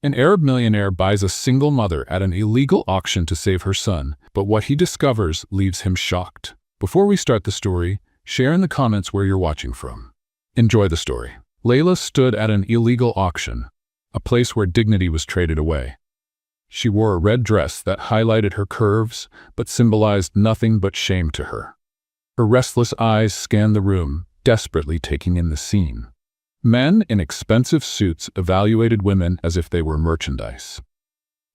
An Arab millionaire buys a single mother at an illegal auction to save her son, but what he discovers leaves him shocked. Before we start the story, share in the comments where you're watching from. Enjoy the story. Layla stood at an illegal auction, a place where dignity was traded away. She wore a red dress that highlighted her curves, but symbolized nothing but shame to her. Her restless eyes scanned the room, desperately taking in the scene. Men in expensive suits evaluated women as if they were merchandise.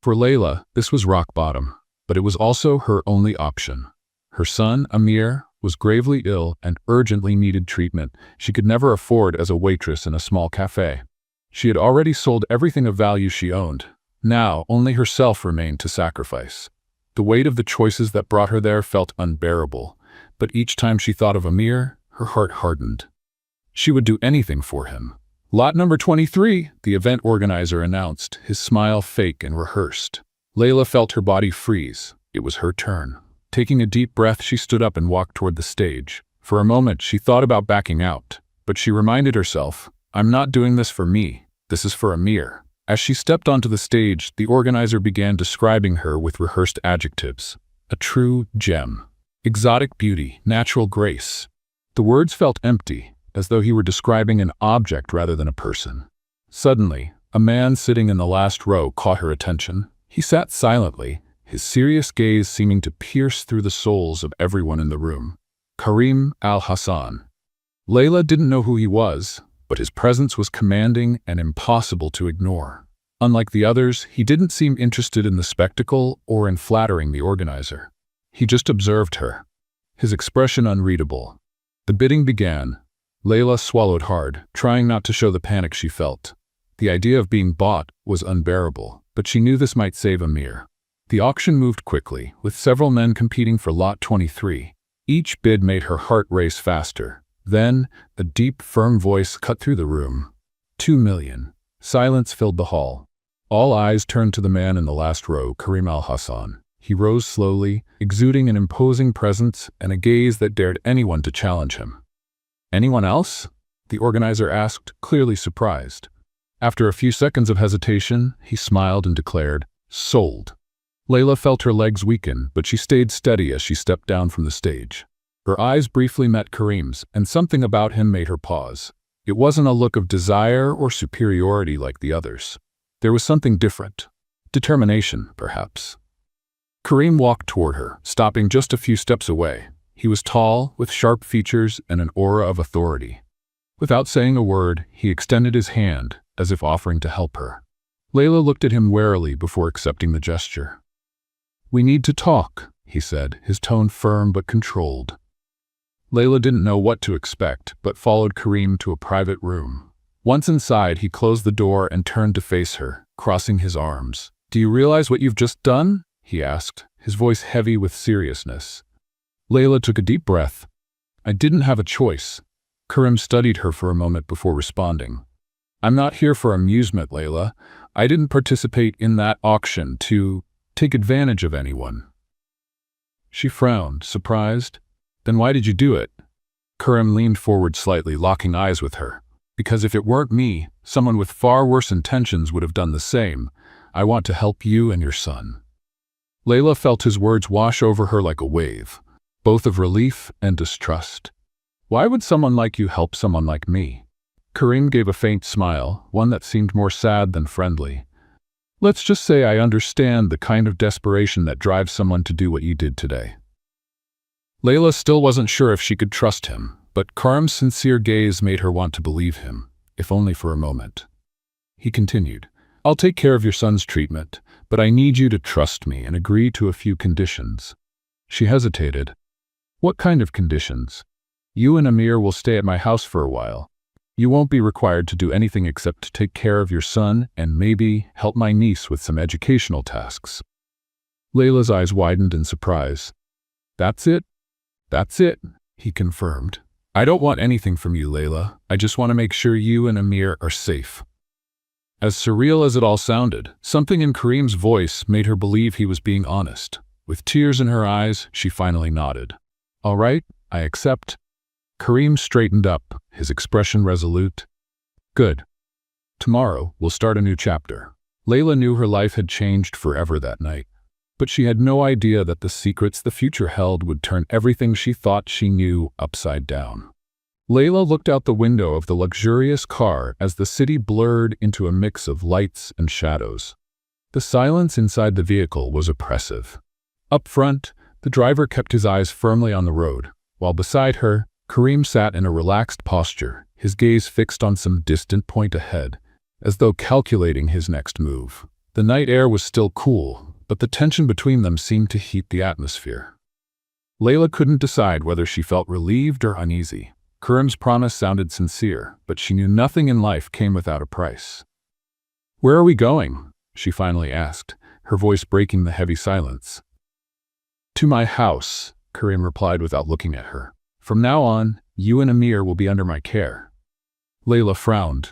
For Layla, this was rock bottom, but it was also her only option. Her son, Amir, was gravely ill and urgently needed treatment she could never afford as a waitress in a small cafe. She had already sold everything of value she owned. Now, only herself remained to sacrifice. The weight of the choices that brought her there felt unbearable, but each time she thought of Amir, her heart hardened. She would do anything for him. Lot number 23, the event organizer announced, his smile fake and rehearsed. Layla felt her body freeze. It was her turn. Taking a deep breath, she stood up and walked toward the stage. For a moment, she thought about backing out, but she reminded herself, "I'm not doing this for me. This is for Amir." As she stepped onto the stage, the organizer began describing her with rehearsed adjectives. A true gem. Exotic beauty, natural grace. The words felt empty, as though he were describing an object rather than a person. Suddenly, a man sitting in the last row caught her attention. He sat silently, his serious gaze seeming to pierce through the souls of everyone in the room. Karim al-Hassan. Layla didn't know who he was, but his presence was commanding and impossible to ignore. Unlike the others, he didn't seem interested in the spectacle or in flattering the organizer. He just observed her, his expression unreadable. The bidding began. Layla swallowed hard, trying not to show the panic she felt. The idea of being bought was unbearable, but she knew this might save Amir. The auction moved quickly, with several men competing for Lot 23. Each bid made her heart race faster. Then, a deep, firm voice cut through the room. 2 million. Silence filled the hall. All eyes turned to the man in the last row, Karim al-Hassan. He rose slowly, exuding an imposing presence and a gaze that dared anyone to challenge him. "Anyone else?" the organizer asked, clearly surprised. After a few seconds of hesitation, he smiled and declared, "Sold." Layla felt her legs weaken, but she stayed steady as she stepped down from the stage. Her eyes briefly met Karim's, and something about him made her pause. It wasn't a look of desire or superiority like the others. There was something different. Determination, perhaps. Karim walked toward her, stopping just a few steps away. He was tall, with sharp features and an aura of authority. Without saying a word, he extended his hand, as if offering to help her. Layla looked at him warily before accepting the gesture. "We need to talk," he said, his tone firm but controlled. Layla didn't know what to expect, but followed Karim to a private room. Once inside, he closed the door and turned to face her, crossing his arms. "Do you realize what you've just done?" he asked, his voice heavy with seriousness. Layla took a deep breath. "I didn't have a choice." Karim studied her for a moment before responding. "I'm not here for amusement, Layla. I didn't participate in that auction to take advantage of anyone." She frowned, surprised. "Then why did you do it?" Karim leaned forward slightly, locking eyes with her. "Because if it weren't me, someone with far worse intentions would have done the same. I want to help you and your son." Layla felt his words wash over her like a wave, both of relief and distrust. "Why would someone like you help someone like me?" Karim gave a faint smile, one that seemed more sad than friendly. "Let's just say I understand the kind of desperation that drives someone to do what you did today." Layla still wasn't sure if she could trust him, but Karim's sincere gaze made her want to believe him, if only for a moment. He continued, "I'll take care of your son's treatment, but I need you to trust me and agree to a few conditions." She hesitated. "What kind of conditions?" "You and Amir will stay at my house for a while. You won't be required to do anything except to take care of your son and maybe help my niece with some educational tasks." Layla's eyes widened in surprise. "That's it?" "That's it," he confirmed. "I don't want anything from you, Layla. I just want to make sure you and Amir are safe." As surreal as it all sounded, something in Karim's voice made her believe he was being honest. With tears in her eyes, she finally nodded. "All right, I accept." Karim straightened up, his expression resolute. "Good. Tomorrow, we'll start a new chapter." Layla knew her life had changed forever that night, but she had no idea that the secrets the future held would turn everything she thought she knew upside down. Layla looked out the window of the luxurious car as the city blurred into a mix of lights and shadows. The silence inside the vehicle was oppressive. Up front, the driver kept his eyes firmly on the road, while beside her, Kareem sat in a relaxed posture, his gaze fixed on some distant point ahead, as though calculating his next move. The night air was still cool, but the tension between them seemed to heat the atmosphere. Layla couldn't decide whether she felt relieved or uneasy. Kareem's promise sounded sincere, but she knew nothing in life came without a price. "Where are we going?" she finally asked, her voice breaking the heavy silence. "To my house," Kareem replied without looking at her. "From now on, you and Amir will be under my care." Layla frowned.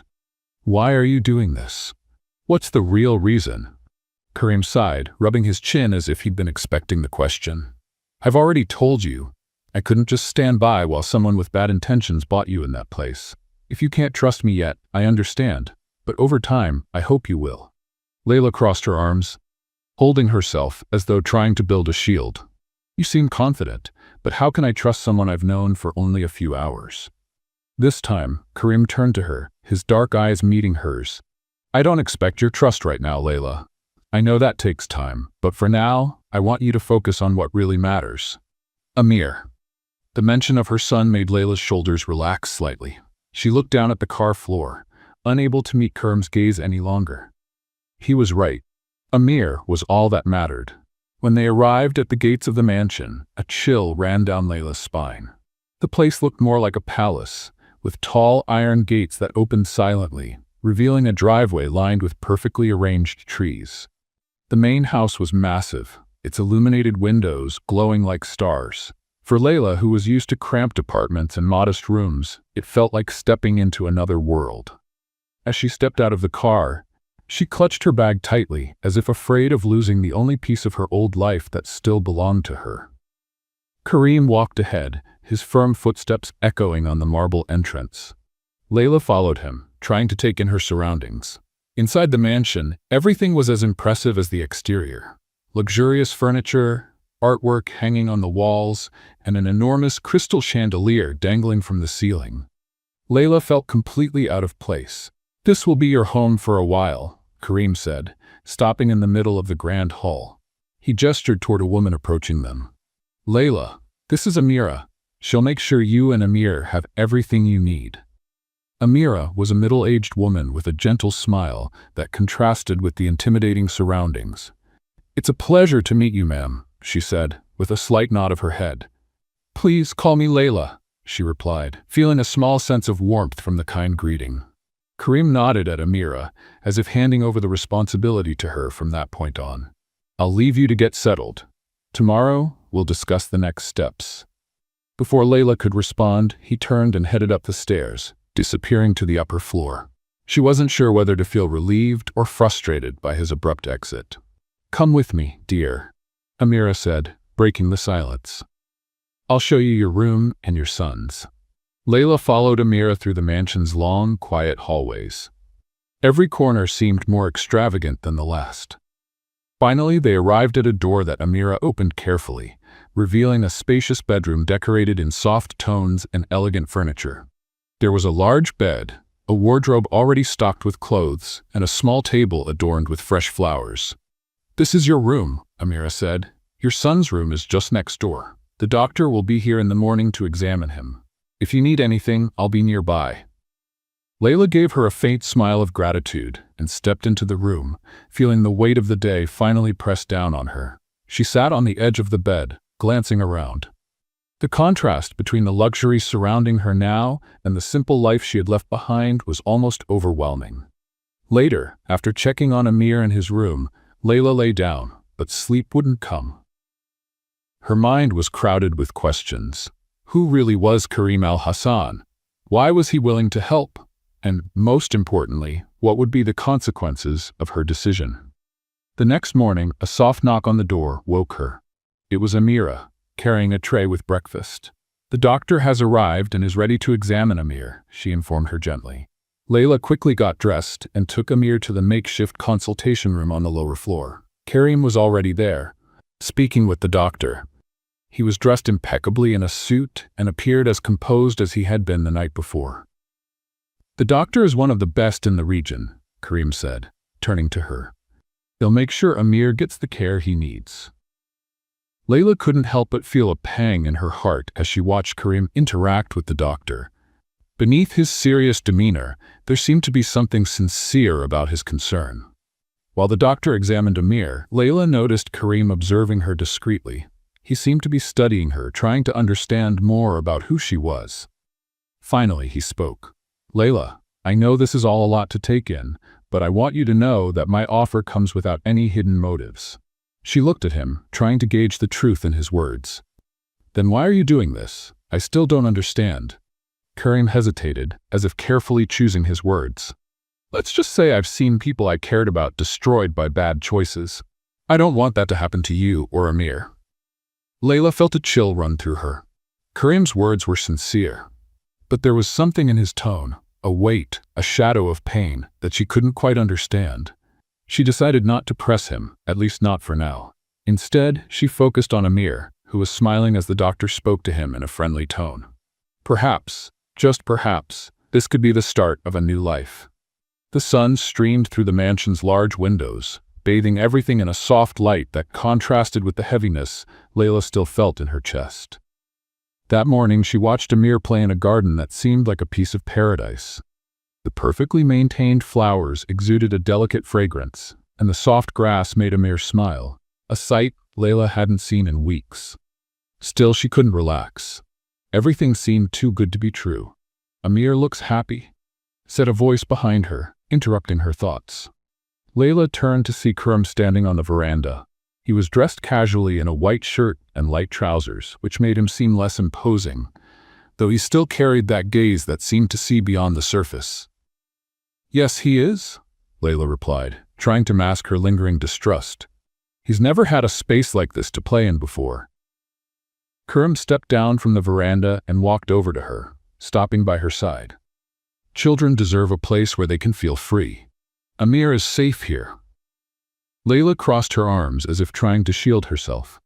"Why are you doing this? What's the real reason?" Kareem sighed, rubbing his chin as if he'd been expecting the question. "I've already told you. I couldn't just stand by while someone with bad intentions bought you in that place. If you can't trust me yet, I understand, but over time, I hope you will." Layla crossed her arms, holding herself as though trying to build a shield. "You seem confident, but how can I trust someone I've known for only a few hours?" This time, Kareem turned to her, his dark eyes meeting hers. "I don't expect your trust right now, Layla. I know that takes time, but for now, I want you to focus on what really matters. Amir." The mention of her son made Layla's shoulders relax slightly. She looked down at the car floor, unable to meet Kareem's gaze any longer. He was right. Amir was all that mattered. When they arrived at the gates of the mansion, a chill ran down Layla's spine. The place looked more like a palace, with tall iron gates that opened silently, revealing a driveway lined with perfectly arranged trees. The main house was massive, its illuminated windows glowing like stars. For Layla, who was used to cramped apartments and modest rooms, it felt like stepping into another world. As she stepped out of the car, she clutched her bag tightly, as if afraid of losing the only piece of her old life that still belonged to her. Kareem walked ahead, his firm footsteps echoing on the marble entrance. Layla followed him, trying to take in her surroundings. Inside the mansion, everything was as impressive as the exterior. Luxurious furniture, artwork hanging on the walls, and an enormous crystal chandelier dangling from the ceiling. Layla felt completely out of place. "This will be your home for a while," Kareem said, stopping in the middle of the grand hall. He gestured toward a woman approaching them. "Layla, this is Amira. She'll make sure you and Amir have everything you need." Amira was a middle-aged woman with a gentle smile that contrasted with the intimidating surroundings. "It's a pleasure to meet you, ma'am," she said, with a slight nod of her head. "Please call me Layla," she replied, feeling a small sense of warmth from the kind greeting. Kareem nodded at Amira, as if handing over the responsibility to her from that point on. "I'll leave you to get settled. Tomorrow, we'll discuss the next steps." Before Layla could respond, he turned and headed up the stairs, disappearing to the upper floor. She wasn't sure whether to feel relieved or frustrated by his abrupt exit. "Come with me, dear," Amira said, breaking the silence. "I'll show you your room and your son's." Layla followed Amira through the mansion's long, quiet hallways. Every corner seemed more extravagant than the last. Finally, they arrived at a door that Amira opened carefully, revealing a spacious bedroom decorated in soft tones and elegant furniture. There was a large bed, a wardrobe already stocked with clothes, and a small table adorned with fresh flowers. "This is your room," Amira said. "Your son's room is just next door. The doctor will be here in the morning to examine him. If you need anything, I'll be nearby." Layla gave her a faint smile of gratitude and stepped into the room, feeling the weight of the day finally pressed down on her. She sat on the edge of the bed, glancing around. The contrast between the luxury surrounding her now and the simple life she had left behind was almost overwhelming. Later, after checking on Amir in his room, Layla lay down, but sleep wouldn't come. Her mind was crowded with questions. Who really was Kareem al-Hassan? Why was he willing to help? And, most importantly, what would be the consequences of her decision? The next morning, a soft knock on the door woke her. It was Amira, carrying a tray with breakfast. "The doctor has arrived and is ready to examine Amir," she informed her gently. Layla quickly got dressed and took Amir to the makeshift consultation room on the lower floor. Karim was already there, speaking with the doctor. He was dressed impeccably in a suit and appeared as composed as he had been the night before. "The doctor is one of the best in the region," Karim said, turning to her. "They'll make sure Amir gets the care he needs." Layla couldn't help but feel a pang in her heart as she watched Karim interact with the doctor. Beneath his serious demeanor, there seemed to be something sincere about his concern. While the doctor examined Amir, Layla noticed Karim observing her discreetly. He seemed to be studying her, trying to understand more about who she was. Finally, he spoke. "Layla, I know this is all a lot to take in, but I want you to know that my offer comes without any hidden motives." She looked at him, trying to gauge the truth in his words. "Then why are you doing this? I still don't understand." Karim hesitated, as if carefully choosing his words. "Let's just say I've seen people I cared about destroyed by bad choices. I don't want that to happen to you or Amir." Layla felt a chill run through her. Karim's words were sincere, but there was something in his tone, a weight, a shadow of pain, that she couldn't quite understand. She decided not to press him, at least not for now. Instead, she focused on Amir, who was smiling as the doctor spoke to him in a friendly tone. Perhaps, just perhaps, this could be the start of a new life. The sun streamed through the mansion's large windows, bathing everything in a soft light that contrasted with the heaviness Layla still felt in her chest. That morning, she watched Amir play in a garden that seemed like a piece of paradise. The perfectly maintained flowers exuded a delicate fragrance, and the soft grass made Amir smile, a sight Layla hadn't seen in weeks. Still, she couldn't relax. Everything seemed too good to be true. "Amir looks happy," said a voice behind her, interrupting her thoughts. Layla turned to see Karim standing on the veranda. He was dressed casually in a white shirt and light trousers, which made him seem less imposing, though he still carried that gaze that seemed to see beyond the surface. "Yes, he is," Layla replied, trying to mask her lingering distrust. "He's never had a space like this to play in before." Karim stepped down from the veranda and walked over to her, stopping by her side. "Children deserve a place where they can feel free. Amir is safe here." Layla crossed her arms as if trying to shield herself.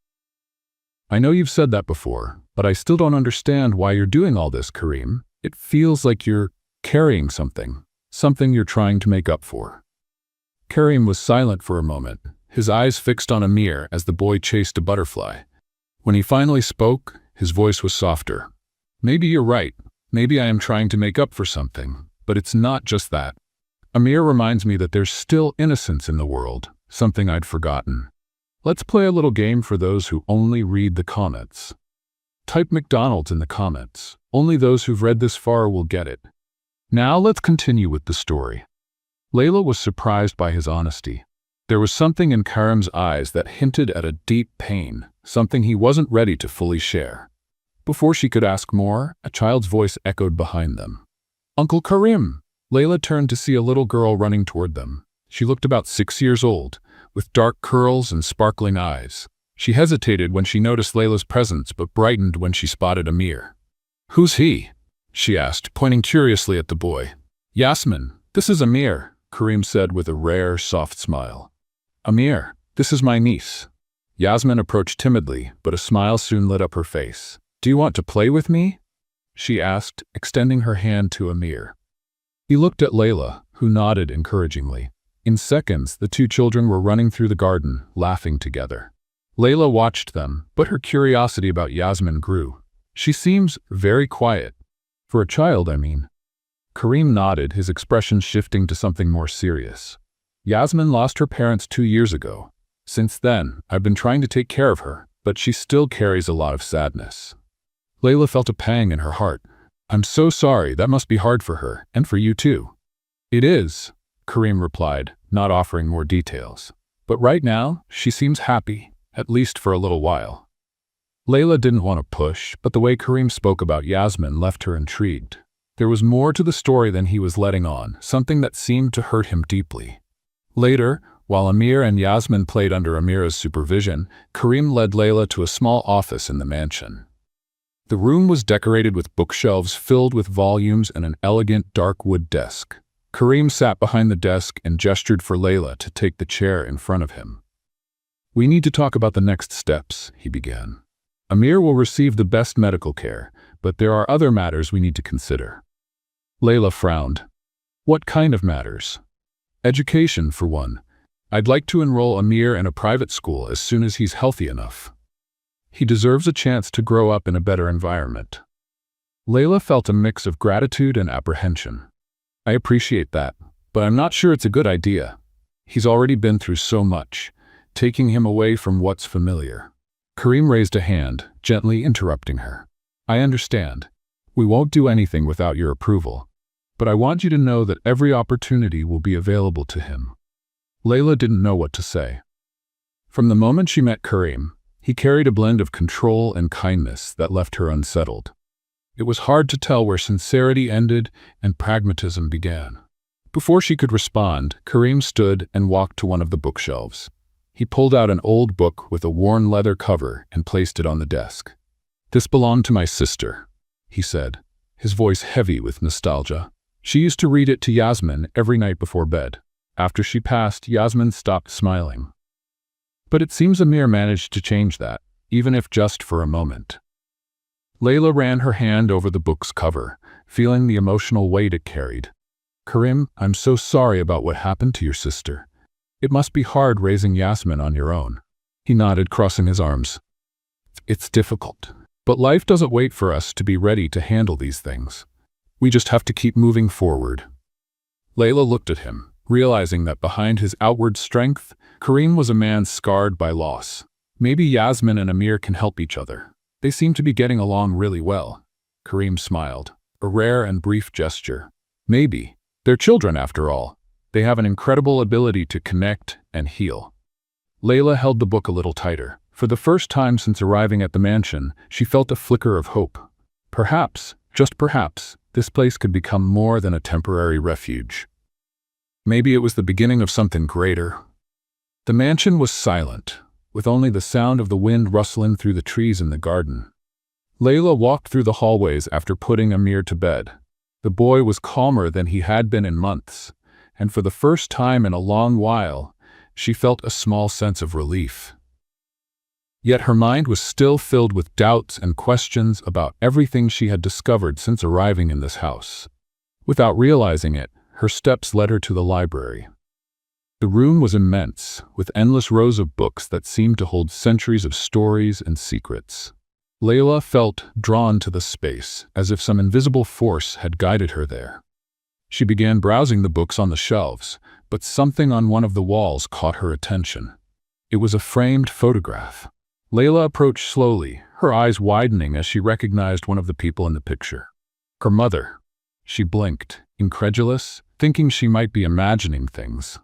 "I know you've said that before, but I still don't understand why you're doing all this, Karim. It feels like you're carrying something you're trying to make up for." Karim was silent for a moment, his eyes fixed on Amir as the boy chased a butterfly. When he finally spoke, his voice was softer. "Maybe you're right. Maybe I am trying to make up for something, but it's not just that. Amir reminds me that there's still innocence in the world, something I'd forgotten. Let's play a little game for those who only read the comments. Type McDonald's in the comments. Only those who've read this far will get it. Now let's continue with the story." Layla was surprised by his honesty. There was something in Karim's eyes that hinted at a deep pain, something he wasn't ready to fully share. Before she could ask more, a child's voice echoed behind them. "Uncle Karim!" Layla turned to see a little girl running toward them. She looked about 6 years old, with dark curls and sparkling eyes. She hesitated when she noticed Layla's presence, but brightened when she spotted Amir. "Who's he?" she asked, pointing curiously at the boy. "Yasmin, this is Amir," Karim said with a rare, soft smile. "Amir, this is my niece." Yasmin approached timidly, but a smile soon lit up her face. "Do you want to play with me?" she asked, extending her hand to Amir. He looked at Layla, who nodded encouragingly. In seconds, the two children were running through the garden, laughing together. Layla watched them, but her curiosity about Yasmin grew. "She seems very quiet. For a child, I mean." Karim nodded, his expression shifting to something more serious. "Yasmin lost her parents 2 years ago. Since then, I've been trying to take care of her, but she still carries a lot of sadness." Layla felt a pang in her heart. "I'm so sorry, that must be hard for her, and for you too." "It is," Karim replied, not offering more details. "But right now, she seems happy, at least for a little while." Layla didn't want to push, but the way Karim spoke about Yasmin left her intrigued. There was more to the story than he was letting on, something that seemed to hurt him deeply. Later, while Amir and Yasmin played under Amira's supervision, Karim led Layla to a small office in the mansion. The room was decorated with bookshelves filled with volumes and an elegant dark wood desk. Karim sat behind the desk and gestured for Layla to take the chair in front of him. "We need to talk about the next steps," he began. "Amir will receive the best medical care, but there are other matters we need to consider." Layla frowned. "What kind of matters?" "Education, for one. I'd like to enroll Amir in a private school as soon as he's healthy enough. He deserves a chance to grow up in a better environment." Layla felt a mix of gratitude and apprehension. "I appreciate that, but I'm not sure it's a good idea. He's already been through so much, taking him away from what's familiar." Karim raised a hand, gently interrupting her. "I understand. We won't do anything without your approval. But I want you to know that every opportunity will be available to him." Layla didn't know what to say. From the moment she met Karim, he carried a blend of control and kindness that left her unsettled. It was hard to tell where sincerity ended and pragmatism began. Before she could respond, Karim stood and walked to one of the bookshelves. He pulled out an old book with a worn leather cover and placed it on the desk. "This belonged to my sister," he said, his voice heavy with nostalgia. "She used to read it to Yasmin every night before bed. After she passed, Yasmin stopped smiling. But it seems Amir managed to change that, even if just for a moment." Layla ran her hand over the book's cover, feeling the emotional weight it carried. "Karim, I'm so sorry about what happened to your sister. It must be hard raising Yasmin on your own." He nodded, crossing his arms. "It's difficult, but life doesn't wait for us to be ready to handle these things. We just have to keep moving forward." Layla looked at him, realizing that behind his outward strength, Karim was a man scarred by loss. Maybe Yasmin and Amir can help each other. They seem to be getting along really well. Karim smiled, a rare and brief gesture. Maybe. They're children, after all. They have an incredible ability to connect and heal. Layla held the book a little tighter. For the first time since arriving at the mansion, she felt a flicker of hope. Perhaps, just perhaps, this place could become more than a temporary refuge. Maybe it was the beginning of something greater. The mansion was silent, with only the sound of the wind rustling through the trees in the garden. Layla walked through the hallways after putting Amir to bed. The boy was calmer than he had been in months, and for the first time in a long while, she felt a small sense of relief. Yet her mind was still filled with doubts and questions about everything she had discovered since arriving in this house. Without realizing it, her steps led her to the library. The room was immense, with endless rows of books that seemed to hold centuries of stories and secrets. Layla felt drawn to the space, as if some invisible force had guided her there. She began browsing the books on the shelves, but something on one of the walls caught her attention. It was a framed photograph. Layla approached slowly, her eyes widening as she recognized one of the people in the picture. Her mother. She blinked, incredulous, thinking she might be imagining things.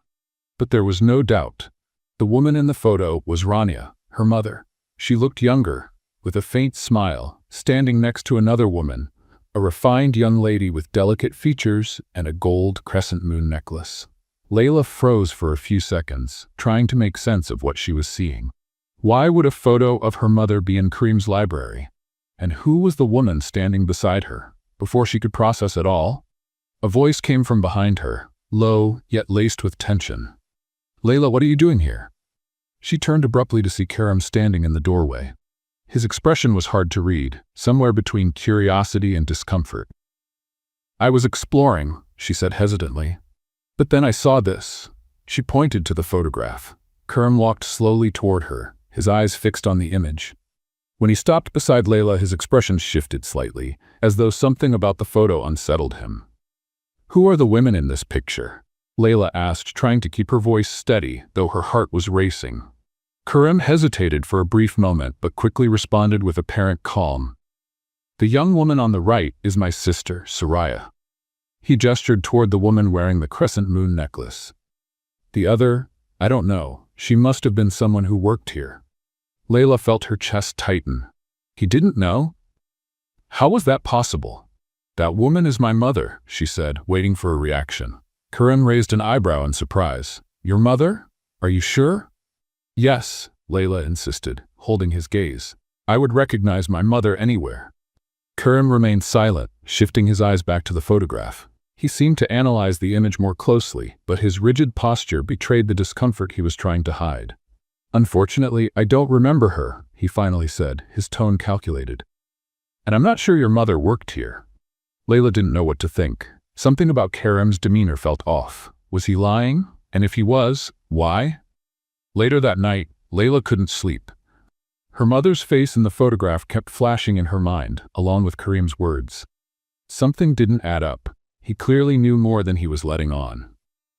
But there was no doubt. The woman in the photo was Rania, her mother. She looked younger, with a faint smile, standing next to another woman, a refined young lady with delicate features and a gold crescent moon necklace. Layla froze for a few seconds, trying to make sense of what she was seeing. Why would a photo of her mother be in Karim's library? And who was the woman standing beside her? Before she could process it all, a voice came from behind her, low yet laced with tension. "Layla, what are you doing here?" She turned abruptly to see Karim standing in the doorway. His expression was hard to read, somewhere between curiosity and discomfort. "I was exploring," she said hesitantly. "But then I saw this." She pointed to the photograph. Karim walked slowly toward her, his eyes fixed on the image. When he stopped beside Layla, his expression shifted slightly, as though something about the photo unsettled him. "Who are the women in this picture?" Layla asked, trying to keep her voice steady, though her heart was racing. Karim hesitated for a brief moment, but quickly responded with apparent calm. "The young woman on the right is my sister, Soraya." He gestured toward the woman wearing the crescent moon necklace. "The other, I don't know. She must have been someone who worked here." Layla felt her chest tighten. He didn't know? How was that possible? "That woman is my mother," she said, waiting for a reaction. Karim raised an eyebrow in surprise. "Your mother? Are you sure?" "Yes," Layla insisted, holding his gaze. "I would recognize my mother anywhere." Karim remained silent, shifting his eyes back to the photograph. He seemed to analyze the image more closely, but his rigid posture betrayed the discomfort he was trying to hide. "Unfortunately, I don't remember her," he finally said, his tone calculated. "And I'm not sure your mother worked here." Layla didn't know what to think. Something about Karim's demeanor felt off. Was he lying? And if he was, why? Later that night, Layla couldn't sleep. Her mother's face in the photograph kept flashing in her mind, along with Karim's words. Something didn't add up. He clearly knew more than he was letting on.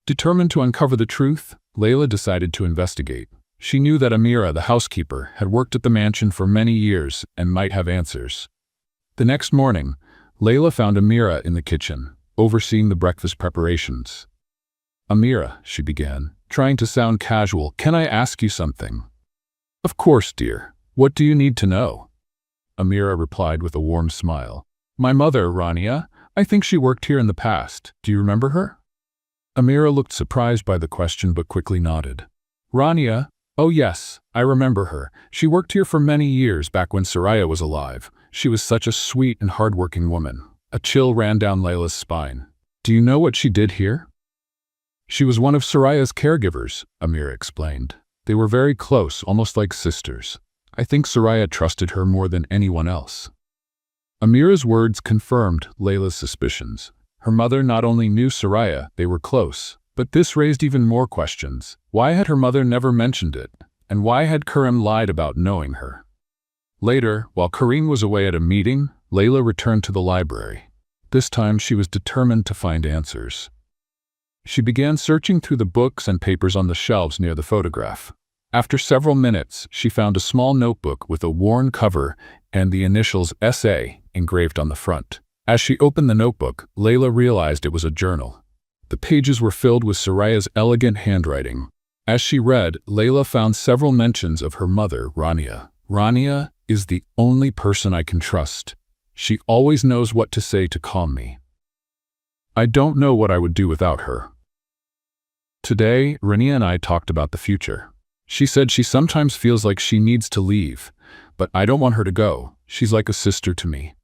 Determined to uncover the truth, Layla decided to investigate. She knew that Amira, the housekeeper, had worked at the mansion for many years and might have answers. The next morning, Layla found Amira in the kitchen, overseeing the breakfast preparations. "Amira," she began, trying to sound casual, "can I ask you something?" "Of course, dear. What do you need to know?" Amira replied with a warm smile. "My mother, Rania, I think she worked here in the past. Do you remember her?" Amira looked surprised by the question but quickly nodded. "Rania? Oh yes, I remember her. She worked here for many years back when Soraya was alive. She was such a sweet and hardworking woman." A chill ran down Layla's spine. "Do you know what she did here?" "She was one of Soraya's caregivers," Amira explained. "They were very close, almost like sisters. I think Soraya trusted her more than anyone else." Amira's words confirmed Layla's suspicions. Her mother not only knew Soraya, they were close. But this raised even more questions. Why had her mother never mentioned it? And why had Karim lied about knowing her? Later, while Karim was away at a meeting, Layla returned to the library. This time she was determined to find answers. She began searching through the books and papers on the shelves near the photograph. After several minutes, she found a small notebook with a worn cover and the initials SA engraved on the front. As she opened the notebook, Layla realized it was a journal. The pages were filled with Soraya's elegant handwriting. As she read, Layla found several mentions of her mother, Rania. "Rania is the only person I can trust. She always knows what to say to calm me. I don't know what I would do without her." Today, Rania and I talked about the future. She said she sometimes feels like she needs to leave, but I don't want her to go. She's like a sister to me.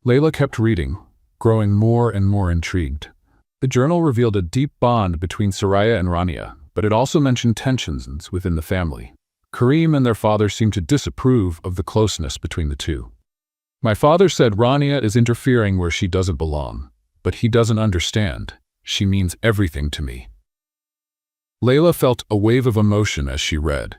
Layla kept reading, growing more and more intrigued. The journal revealed a deep bond between Soraya and Rania, but it also mentioned tensions within the family. Karim and their father seemed to disapprove of the closeness between the two. "My father said Rania is interfering where she doesn't belong, but he doesn't understand. She means everything to me." Layla felt a wave of emotion as she read.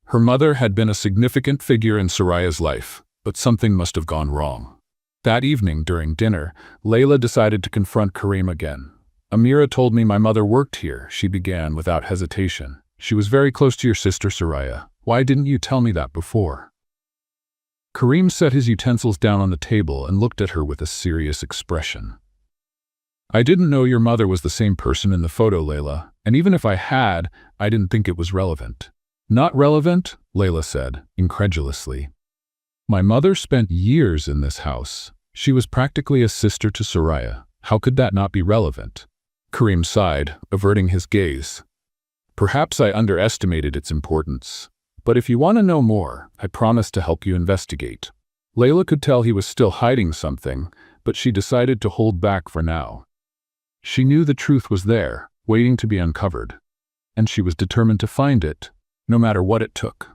Her mother had been a significant figure in Soraya's life, but something must have gone wrong. That evening, during dinner, Layla decided to confront Karim again. "Amira told me my mother worked here," she began without hesitation. "She was very close to your sister Soraya. Why didn't you tell me that before?" Karim set his utensils down on the table and looked at her with a serious expression. "I didn't know your mother was the same person in the photo, Layla, and even if I had, I didn't think it was relevant." "Not relevant?" Layla said, incredulously. "My mother spent years in this house. She was practically a sister to Soraya. How could that not be relevant?" Karim sighed, averting his gaze. "Perhaps I underestimated its importance. But if you want to know more, I promise to help you investigate." Layla could tell he was still hiding something, but she decided to hold back for now. She knew the truth was there, waiting to be uncovered, and she was determined to find it, no matter what it took.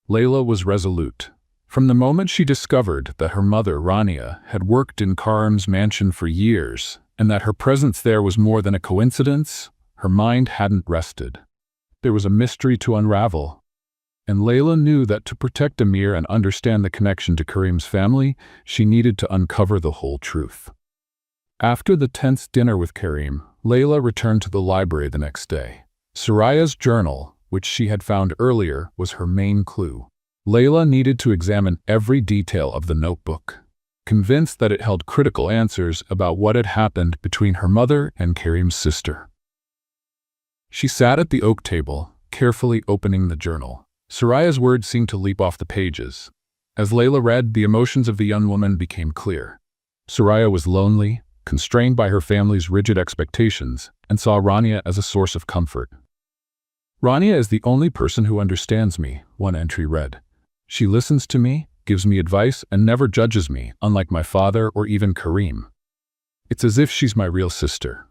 Layla was resolute. From the moment she discovered that her mother, Rania, had worked in Karim's mansion for years, and that her presence there was more than a coincidence, her mind hadn't rested. There was a mystery to unravel, and Layla knew that to protect Amir and understand the connection to Karim's family, she needed to uncover the whole truth. After the tense dinner with Karim, Layla returned to the library the next day. Soraya's journal, which she had found earlier, was her main clue. Layla needed to examine every detail of the notebook, convinced that it held critical answers about what had happened between her mother and Karim's sister. She sat at the oak table, carefully opening the journal. Soraya's words seemed to leap off the pages. As Layla read, the emotions of the young woman became clear. Soraya was lonely, constrained by her family's rigid expectations, and saw Rania as a source of comfort. "Rania is the only person who understands me," one entry read. "She listens to me, gives me advice, and never judges me, unlike my father or even Karim." It's as if she's my real sister.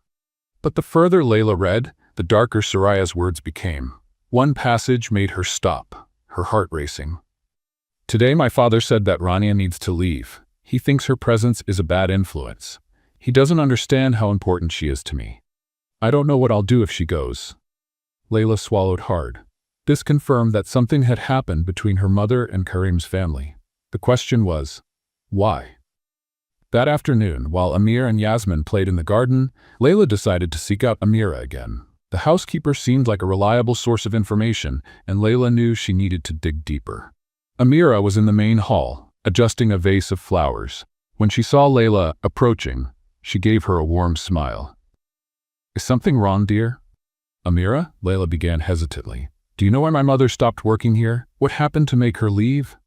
But the further Layla read, the darker Soraya's words became. One passage made her stop, her heart racing. Today my father said that Rania needs to leave. He thinks her presence is a bad influence. He doesn't understand how important she is to me. I don't know what I'll do if she goes. Layla swallowed hard. This confirmed that something had happened between her mother and Karim's family. The question was, why? That afternoon, while Amir and Yasmin played in the garden, Layla decided to seek out Amira again. The housekeeper seemed like a reliable source of information, and Layla knew she needed to dig deeper. Amira was in the main hall, adjusting a vase of flowers. When she saw Layla approaching, she gave her a warm smile. "Is something wrong, dear?" "Amira?" Layla began hesitantly. "Do you know why my mother stopped working here? What happened to make her leave?"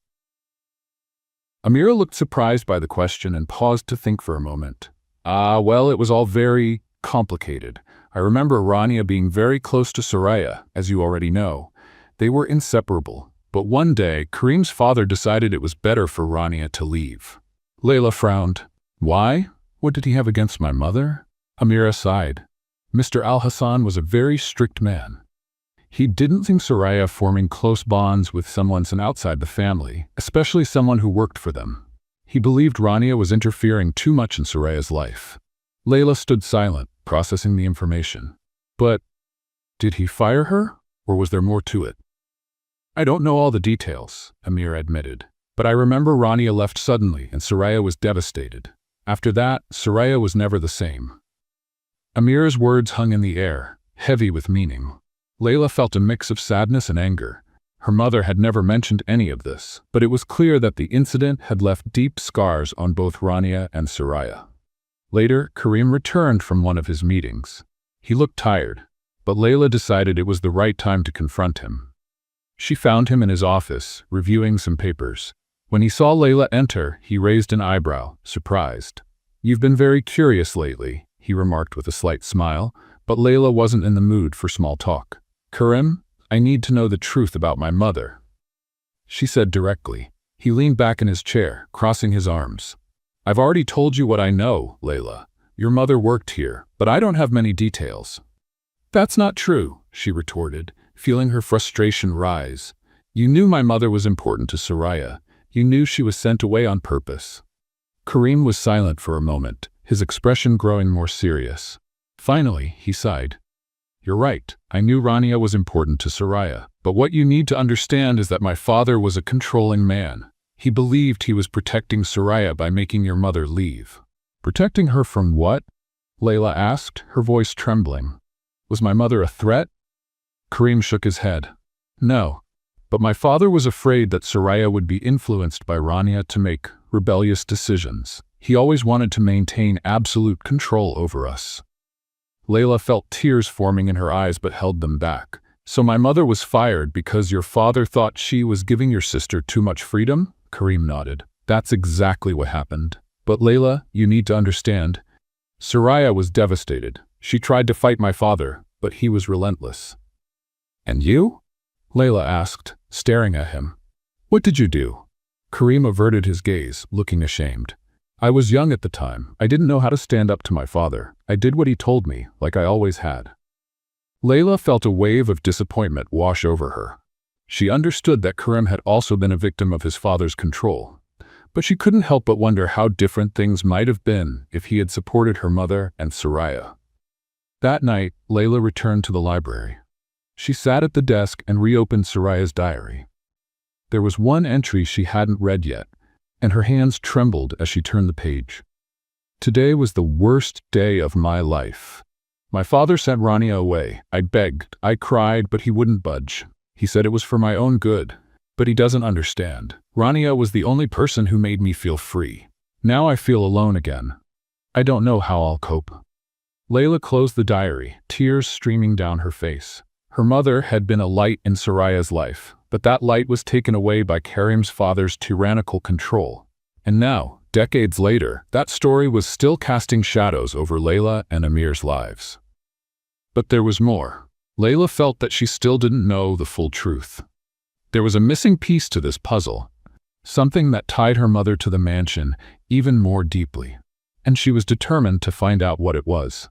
Amira looked surprised by the question and paused to think for a moment. Well, it was all very complicated. I remember Rania being very close to Soraya, as you already know. They were inseparable. But one day, Karim's father decided it was better for Rania to leave. Layla frowned. "Why? What did he have against my mother?" Amira sighed. Mr. Al-Hassan was a very strict man. He didn't think Soraya forming close bonds with someone outside the family, especially someone who worked for them. He believed Rania was interfering too much in Soraya's life. Layla stood silent, processing the information. But did he fire her, or was there more to it? "I don't know all the details," Amir admitted. "But I remember Rania left suddenly and Soraya was devastated. After that, Soraya was never the same." Amir's words hung in the air, heavy with meaning. Layla felt a mix of sadness and anger. Her mother had never mentioned any of this, but it was clear that the incident had left deep scars on both Rania and Soraya. Later, Karim returned from one of his meetings. He looked tired, but Layla decided it was the right time to confront him. She found him in his office, reviewing some papers. When he saw Layla enter, he raised an eyebrow, surprised. "You've been very curious lately," he remarked with a slight smile, but Layla wasn't in the mood for small talk. "Karim, I need to know the truth about my mother," she said directly. He leaned back in his chair, crossing his arms. "I've already told you what I know, Layla. Your mother worked here, but I don't have many details." "That's not true," she retorted, feeling her frustration rise. "You knew my mother was important to Soraya. You knew she was sent away on purpose." Karim was silent for a moment, his expression growing more serious. Finally, he sighed. "You're right. I knew Rania was important to Soraya. But what you need to understand is that my father was a controlling man. He believed he was protecting Soraya by making your mother leave." "Protecting her from what?" Layla asked, her voice trembling. "Was my mother a threat?" Karim shook his head. "No. But my father was afraid that Soraya would be influenced by Rania to make rebellious decisions. He always wanted to maintain absolute control over us." Layla felt tears forming in her eyes but held them back. "So my mother was fired because your father thought she was giving your sister too much freedom?" Karim nodded. "That's exactly what happened. But Layla, you need to understand. Soraya was devastated. She tried to fight my father, but he was relentless." "And you?" Layla asked, staring at him. "What did you do?" Karim averted his gaze, looking ashamed. "I was young at the time. I didn't know how to stand up to my father. I did what he told me, like I always had." Layla felt a wave of disappointment wash over her. She understood that Karim had also been a victim of his father's control, but she couldn't help but wonder how different things might have been if he had supported her mother and Soraya. That night, Layla returned to the library. She sat at the desk and reopened Soraya's diary. There was one entry she hadn't read yet, and her hands trembled as she turned the page. "Today was the worst day of my life. My father sent Rania away. I begged, I cried, but he wouldn't budge. He said it was for my own good, but he doesn't understand. Rania was the only person who made me feel free. Now I feel alone again. I don't know how I'll cope." Layla closed the diary, tears streaming down her face. Her mother had been a light in Soraya's life, but that light was taken away by Karim's father's tyrannical control. And now, decades later, that story was still casting shadows over Layla and Amir's lives. But there was more. Layla felt that she still didn't know the full truth. There was a missing piece to this puzzle, something that tied her mother to the mansion even more deeply. and she was determined to find out what it was.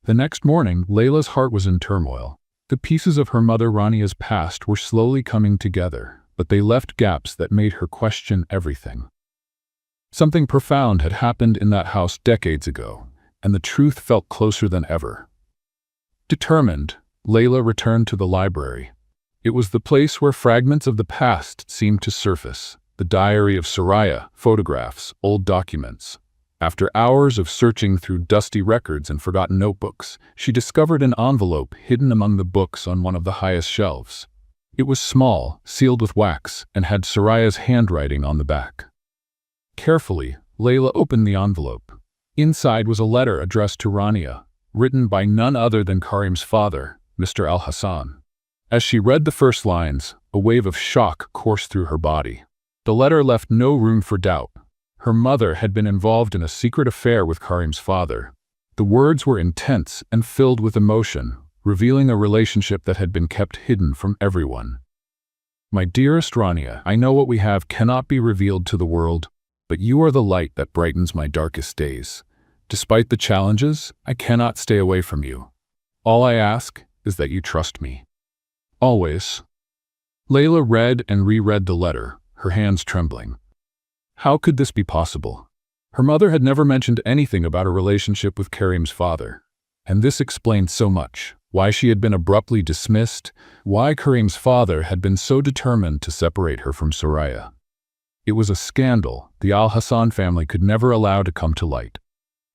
The next morning, Layla's heart was in turmoil. The pieces of her mother Rania's past were slowly coming together, but they left gaps that made her question everything. Something profound had happened in that house decades ago, and the truth felt closer than ever. Determined, Layla returned to the library. It was the place where fragments of the past seemed to surface: the diary of Soraya, photographs, old documents. After hours of searching through dusty records and forgotten notebooks, she discovered an envelope hidden among the books on one of the highest shelves. It was small, sealed with wax, and had Soraya's handwriting on the back. Carefully, Layla opened the envelope. Inside was a letter addressed to Rania, written by none other than Karim's father, Mr. Al-Hassan. As she read the first lines, a wave of shock coursed through her body. The letter left no room for doubt. Her mother had been involved in a secret affair with Karim's father. The words were intense and filled with emotion, revealing a relationship that had been kept hidden from everyone. My dearest Rania, I know what we have cannot be revealed to the world, but you are the light that brightens my darkest days. Despite the challenges, I cannot stay away from you. All I ask is that you trust me. Always. Layla read and reread the letter, her hands trembling. How could this be possible? Her mother had never mentioned anything about a relationship with Karim's father. And this explained so much: why she had been abruptly dismissed, why Karim's father had been so determined to separate her from Soraya. It was a scandal the Al-Hassan family could never allow to come to light.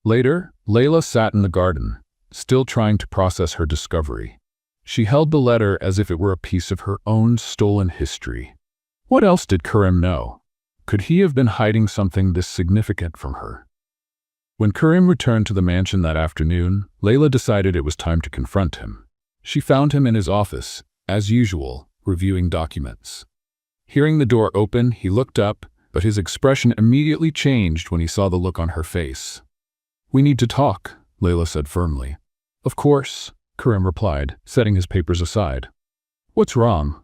Later, Layla sat in the garden, still trying to process her discovery. She held the letter as if it were a piece of her own stolen history. What else did Karim know? Could he have been hiding something this significant from her? When Karim returned to the mansion that afternoon, Layla decided it was time to confront him. She found him in his office, as usual, reviewing documents. Hearing the door open, he looked up, but his expression immediately changed when he saw the look on her face. "We need to talk," Layla said firmly. "Of course," Karim replied, setting his papers aside. "What's wrong?"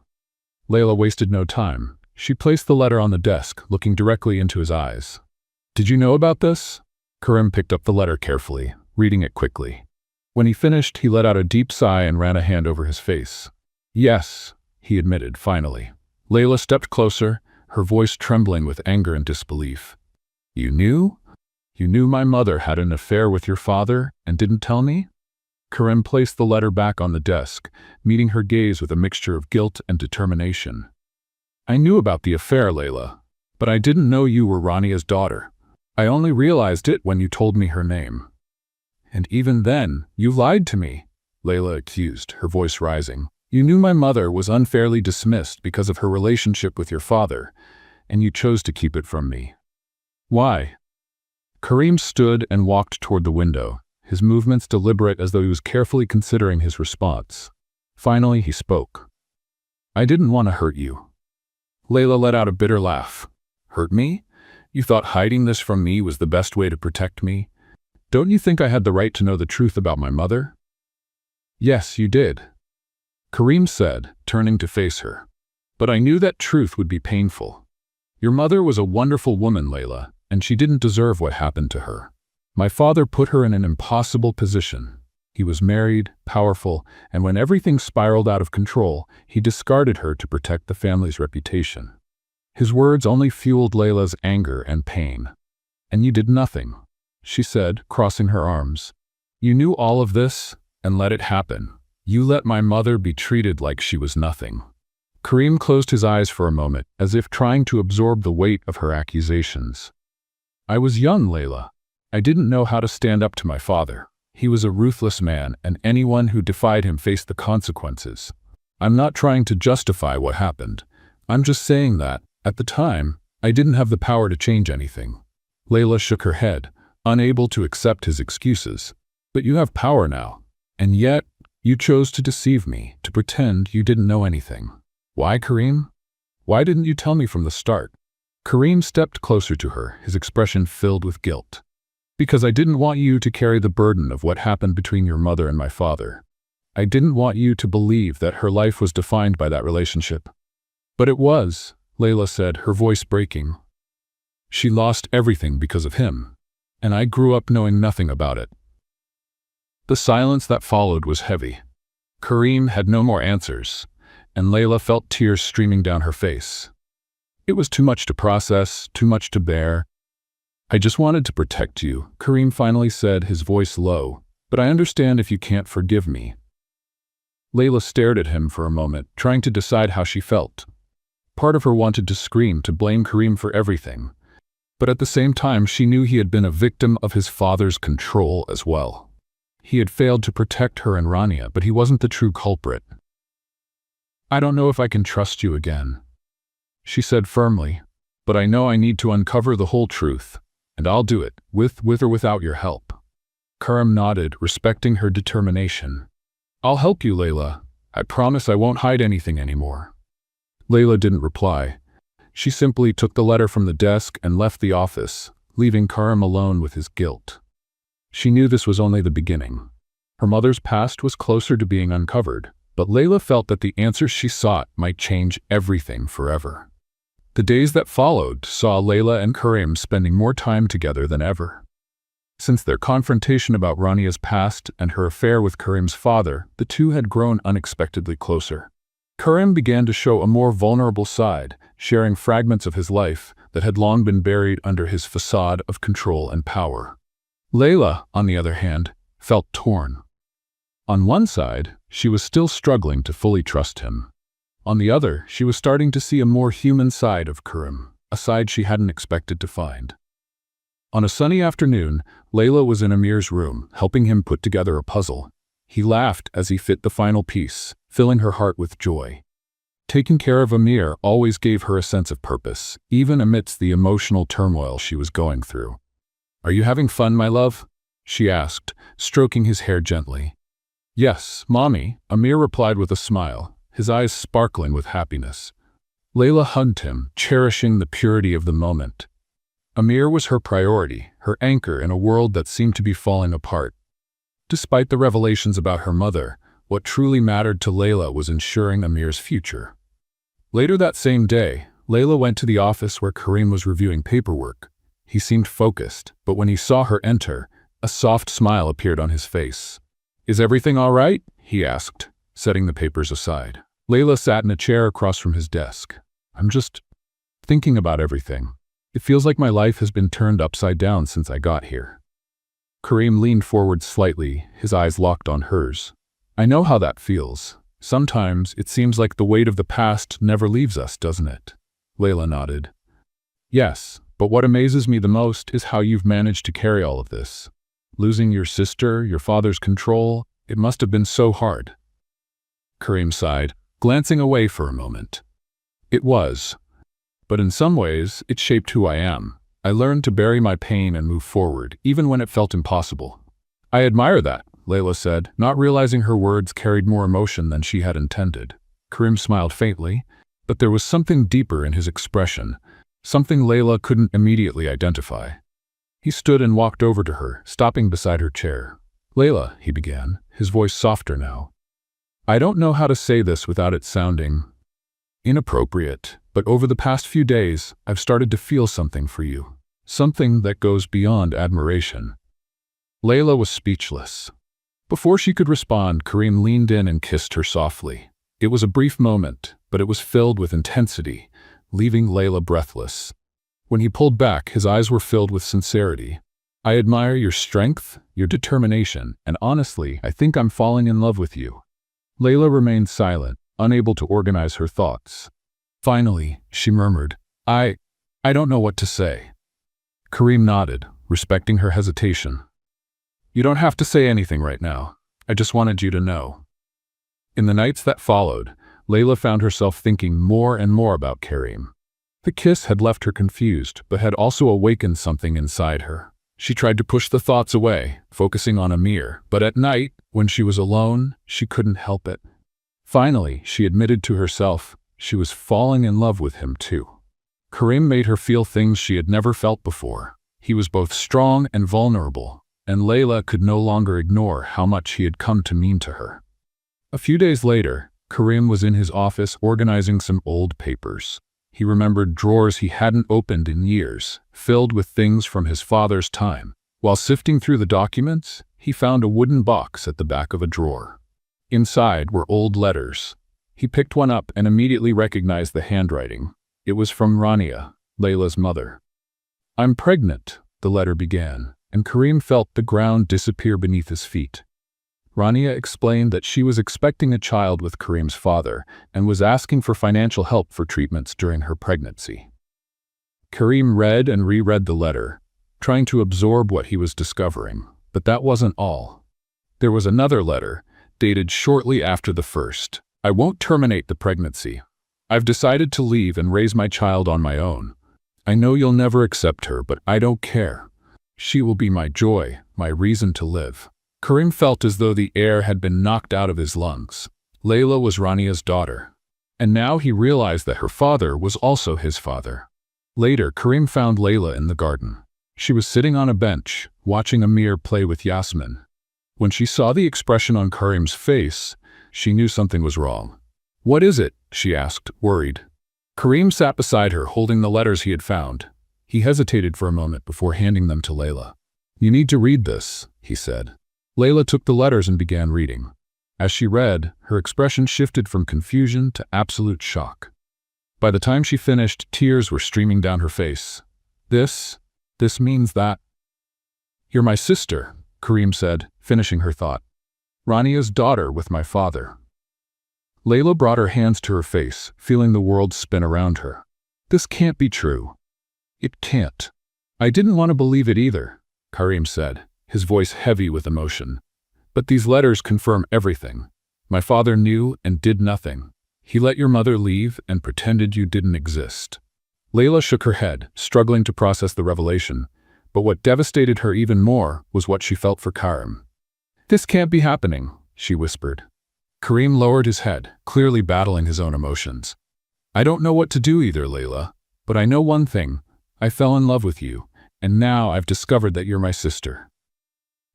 Layla wasted no time. She placed the letter on the desk, looking directly into his eyes. "Did you know about this?" Karim picked up the letter carefully, reading it quickly. When he finished, he let out a deep sigh and ran a hand over his face. "Yes," he admitted, finally. Layla stepped closer, her voice trembling with anger and disbelief. "You knew? You knew my mother had an affair with your father and didn't tell me?" Karim placed the letter back on the desk, meeting her gaze with a mixture of guilt and determination. "I knew about the affair, Layla, but I didn't know you were Rania's daughter. I only realized it when you told me her name. And even then, you lied to me," Layla accused, her voice rising. "You knew my mother was unfairly dismissed because of her relationship with your father, and you chose to keep it from me. Why?" Karim stood and walked toward the window, his movements deliberate as though he was carefully considering his response. Finally, he spoke. "I didn't want to hurt you." Layla let out a bitter laugh. "Hurt me? You thought hiding this from me was the best way to protect me? Don't you think I had the right to know the truth about my mother?" "Yes, you did," Karim said, turning to face her. "But I knew that truth would be painful. Your mother was a wonderful woman, Layla, and she didn't deserve what happened to her. My father put her in an impossible position. He was married, powerful, and when everything spiraled out of control, he discarded her to protect the family's reputation. His words only fueled Layla's anger and pain. And you did nothing," she said, crossing her arms. "You knew all of this and let it happen. You let my mother be treated like she was nothing." Karim closed his eyes for a moment, as if trying to absorb the weight of her accusations. "I was young, Layla. I didn't know how to stand up to my father. He was a ruthless man, and anyone who defied him faced the consequences. I'm not trying to justify what happened. I'm just saying that, at the time, I didn't have the power to change anything." Layla shook her head, unable to accept his excuses. "But you have power now. And yet, you chose to deceive me, to pretend you didn't know anything. Why, Karim? Why didn't you tell me from the start?" Karim stepped closer to her, his expression filled with guilt. "Because I didn't want you to carry the burden of what happened between your mother and my father. I didn't want you to believe that her life was defined by that relationship." "But it was," Layla said, her voice breaking. "She lost everything because of him. and I grew up knowing nothing about it." The silence that followed was heavy. Kareem had no more answers, and Layla felt tears streaming down her face. It was too much to process, too much to bear. "I just wanted to protect you," Kareem finally said, his voice low, "but I understand if you can't forgive me." Layla stared at him for a moment, trying to decide how she felt. Part of her wanted to scream, to blame Kareem for everything, but at the same time she knew he had been a victim of his father's control as well. He had failed to protect her and Rania, but he wasn't the true culprit. "I don't know if I can trust you again," she said firmly, "but I know I need to uncover the whole truth, and I'll do it, with or without your help." Kareem nodded, respecting her determination. "I'll help you, Layla. I promise I won't hide anything anymore." Layla didn't reply. She simply took the letter from the desk and left the office, leaving Kareem alone with his guilt. She knew this was only the beginning. Her mother's past was closer to being uncovered, but Layla felt that the answers she sought might change everything forever. The days that followed saw Layla and Kareem spending more time together than ever. Since their confrontation about Rania's past and her affair with Kareem's father, the two had grown unexpectedly closer. Kareem began to show a more vulnerable side, sharing fragments of his life that had long been buried under his facade of control and power. Layla, on the other hand, felt torn. On one side, she was still struggling to fully trust him. On the other, she was starting to see a more human side of Kareem, a side she hadn't expected to find. On a sunny afternoon, Layla was in Amir's room, helping him put together a puzzle. He laughed as he fit the final piece, filling her heart with joy. Taking care of Amir always gave her a sense of purpose, even amidst the emotional turmoil she was going through. "Are you having fun, my love?" she asked, stroking his hair gently. "Yes, Mommy," Amir replied with a smile, his eyes sparkling with happiness. Layla hugged him, cherishing the purity of the moment. Amir was her priority, her anchor in a world that seemed to be falling apart. Despite the revelations about her mother, what truly mattered to Layla was ensuring Amir's future. Later that same day, Layla went to the office where Kareem was reviewing paperwork. He seemed focused, but when he saw her enter, a soft smile appeared on his face. "Is everything all right?" he asked, setting the papers aside. Layla sat in a chair across from his desk. "I'm just thinking about everything. It feels like my life has been turned upside down since I got here." Kareem leaned forward slightly, his eyes locked on hers. "I know how that feels. Sometimes it seems like the weight of the past never leaves us, doesn't it?" Layla nodded. "Yes, but what amazes me the most is how you've managed to carry all of this. Losing your sister, your father's control, it must have been so hard." Kareem sighed, glancing away for a moment. "It was. But in some ways, it shaped who I am. I learned to bury my pain and move forward, even when it felt impossible." "I admire that," Layla said, not realizing her words carried more emotion than she had intended. Kareem smiled faintly, but there was something deeper in his expression, something Layla couldn't immediately identify. He stood and walked over to her, stopping beside her chair. "Layla," he began, his voice softer now. "I don't know how to say this without it sounding inappropriate, but over the past few days, I've started to feel something for you. Something that goes beyond admiration." Layla was speechless. Before she could respond, Kareem leaned in and kissed her softly. It was a brief moment, but it was filled with intensity, leaving Layla breathless. When he pulled back, his eyes were filled with sincerity. "I admire your strength, your determination, and honestly, I think I'm falling in love with you." Layla remained silent, unable to organize her thoughts. Finally, she murmured, I don't know what to say." Kareem nodded, respecting her hesitation. "You don't have to say anything right now. I just wanted you to know." In the nights that followed, Layla found herself thinking more and more about Kareem. The kiss had left her confused, but had also awakened something inside her. She tried to push the thoughts away, focusing on Amir, but at night, when she was alone, she couldn't help it. Finally, she admitted to herself she was falling in love with him too. Kareem made her feel things she had never felt before. He was both strong and vulnerable, and Layla could no longer ignore how much he had come to mean to her. A few days later, Kareem was in his office organizing some old papers. He remembered drawers he hadn't opened in years, filled with things from his father's time. While sifting through the documents, he found a wooden box at the back of a drawer. Inside were old letters. He picked one up and immediately recognized the handwriting. It was from Rania, Layla's mother. "I'm pregnant," the letter began, and Karim felt the ground disappear beneath his feet. Rania explained that she was expecting a child with Karim's father and was asking for financial help for treatments during her pregnancy. Karim read and reread the letter, trying to absorb what he was discovering, but that wasn't all. There was another letter, dated shortly after the first. "I won't terminate the pregnancy. I've decided to leave and raise my child on my own. I know you'll never accept her, but I don't care. She will be my joy, my reason to live." Karim felt as though the air had been knocked out of his lungs. Layla was Rania's daughter, and now he realized that her father was also his father. Later, Karim found Layla in the garden. She was sitting on a bench, watching Amir play with Yasmin. When she saw the expression on Karim's face, she knew something was wrong. "What is it?" she asked, worried. Karim sat beside her, holding the letters he had found. He hesitated for a moment before handing them to Layla. "You need to read this," he said. Layla took the letters and began reading. As she read, her expression shifted from confusion to absolute shock. By the time she finished, tears were streaming down her face. This means that—" "You're my sister," Karim said, finishing her thought. "Rania's daughter with my father." Layla brought her hands to her face, feeling the world spin around her. "This can't be true." "It can't." "I didn't want to believe it either," Karim said, his voice heavy with emotion. "But these letters confirm everything. My father knew and did nothing. He let your mother leave and pretended you didn't exist." Layla shook her head, struggling to process the revelation, but what devastated her even more was what she felt for Karim. "This can't be happening," she whispered. Karim lowered his head, clearly battling his own emotions. "I don't know what to do either, Layla, but I know one thing. I fell in love with you, and now I've discovered that you're my sister."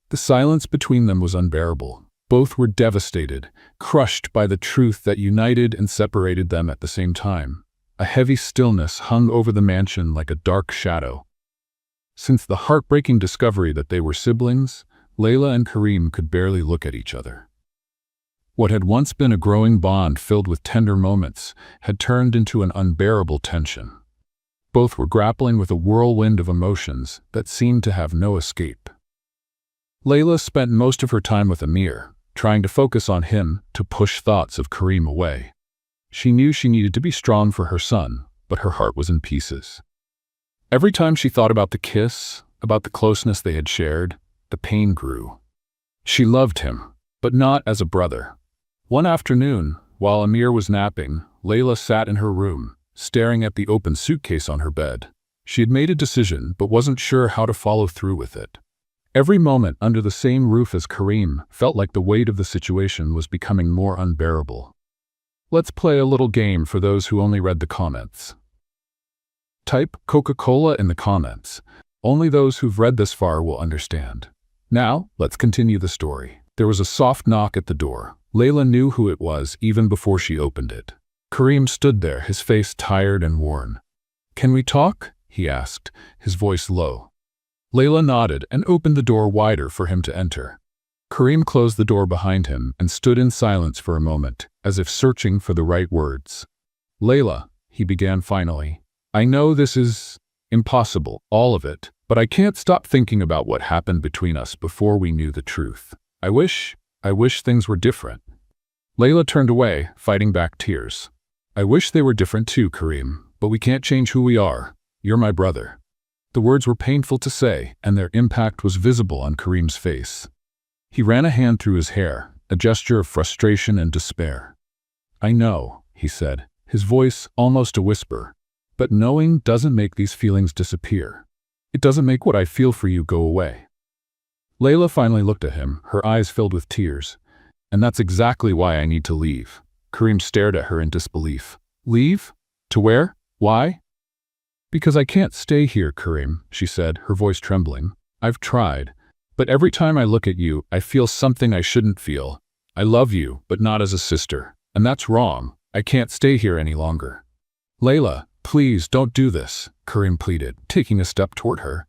The silence between them was unbearable. Both were devastated, crushed by the truth that united and separated them at the same time. A heavy stillness hung over the mansion like a dark shadow. Since the heartbreaking discovery that they were siblings, Layla and Karim could barely look at each other. What had once been a growing bond filled with tender moments had turned into an unbearable tension. Both were grappling with a whirlwind of emotions that seemed to have no escape. Layla spent most of her time with Amir, trying to focus on him to push thoughts of Karim away. She knew she needed to be strong for her son, but her heart was in pieces. Every time she thought about the kiss, about the closeness they had shared, the pain grew. She loved him, but not as a brother. One afternoon, while Amir was napping, Layla sat in her room, staring at the open suitcase on her bed. She had made a decision, but wasn't sure how to follow through with it. Every moment under the same roof as Karim felt like the weight of the situation was becoming more unbearable. Let's play a little game for those who only read the comments. Type Coca-Cola in the comments. Only those who've read this far will understand. Now, let's continue the story. There was a soft knock at the door. Layla knew who it was even before she opened it. Karim stood there, his face tired and worn. "Can we talk?" he asked, his voice low. Layla nodded and opened the door wider for him to enter. Karim closed the door behind him and stood in silence for a moment, as if searching for the right words. "Layla," he began finally, "I know this is impossible, all of it, but I can't stop thinking about what happened between us before we knew the truth. I wish things were different." Layla turned away, fighting back tears. "I wish they were different too, Karim, but we can't change who we are. You're my brother." The words were painful to say, and their impact was visible on Karim's face. He ran a hand through his hair, a gesture of frustration and despair. "I know," he said, his voice almost a whisper, "but knowing doesn't make these feelings disappear. It doesn't make what I feel for you go away." Layla finally looked at him, her eyes filled with tears. "And that's exactly why I need to leave." Karim stared at her in disbelief. "Leave? To where? Why?" "Because I can't stay here, Karim," she said, her voice trembling. "I've tried, but every time I look at you, I feel something I shouldn't feel. I love you, but not as a sister, and that's wrong. I can't stay here any longer." "Layla, please don't do this," Karim pleaded, taking a step toward her.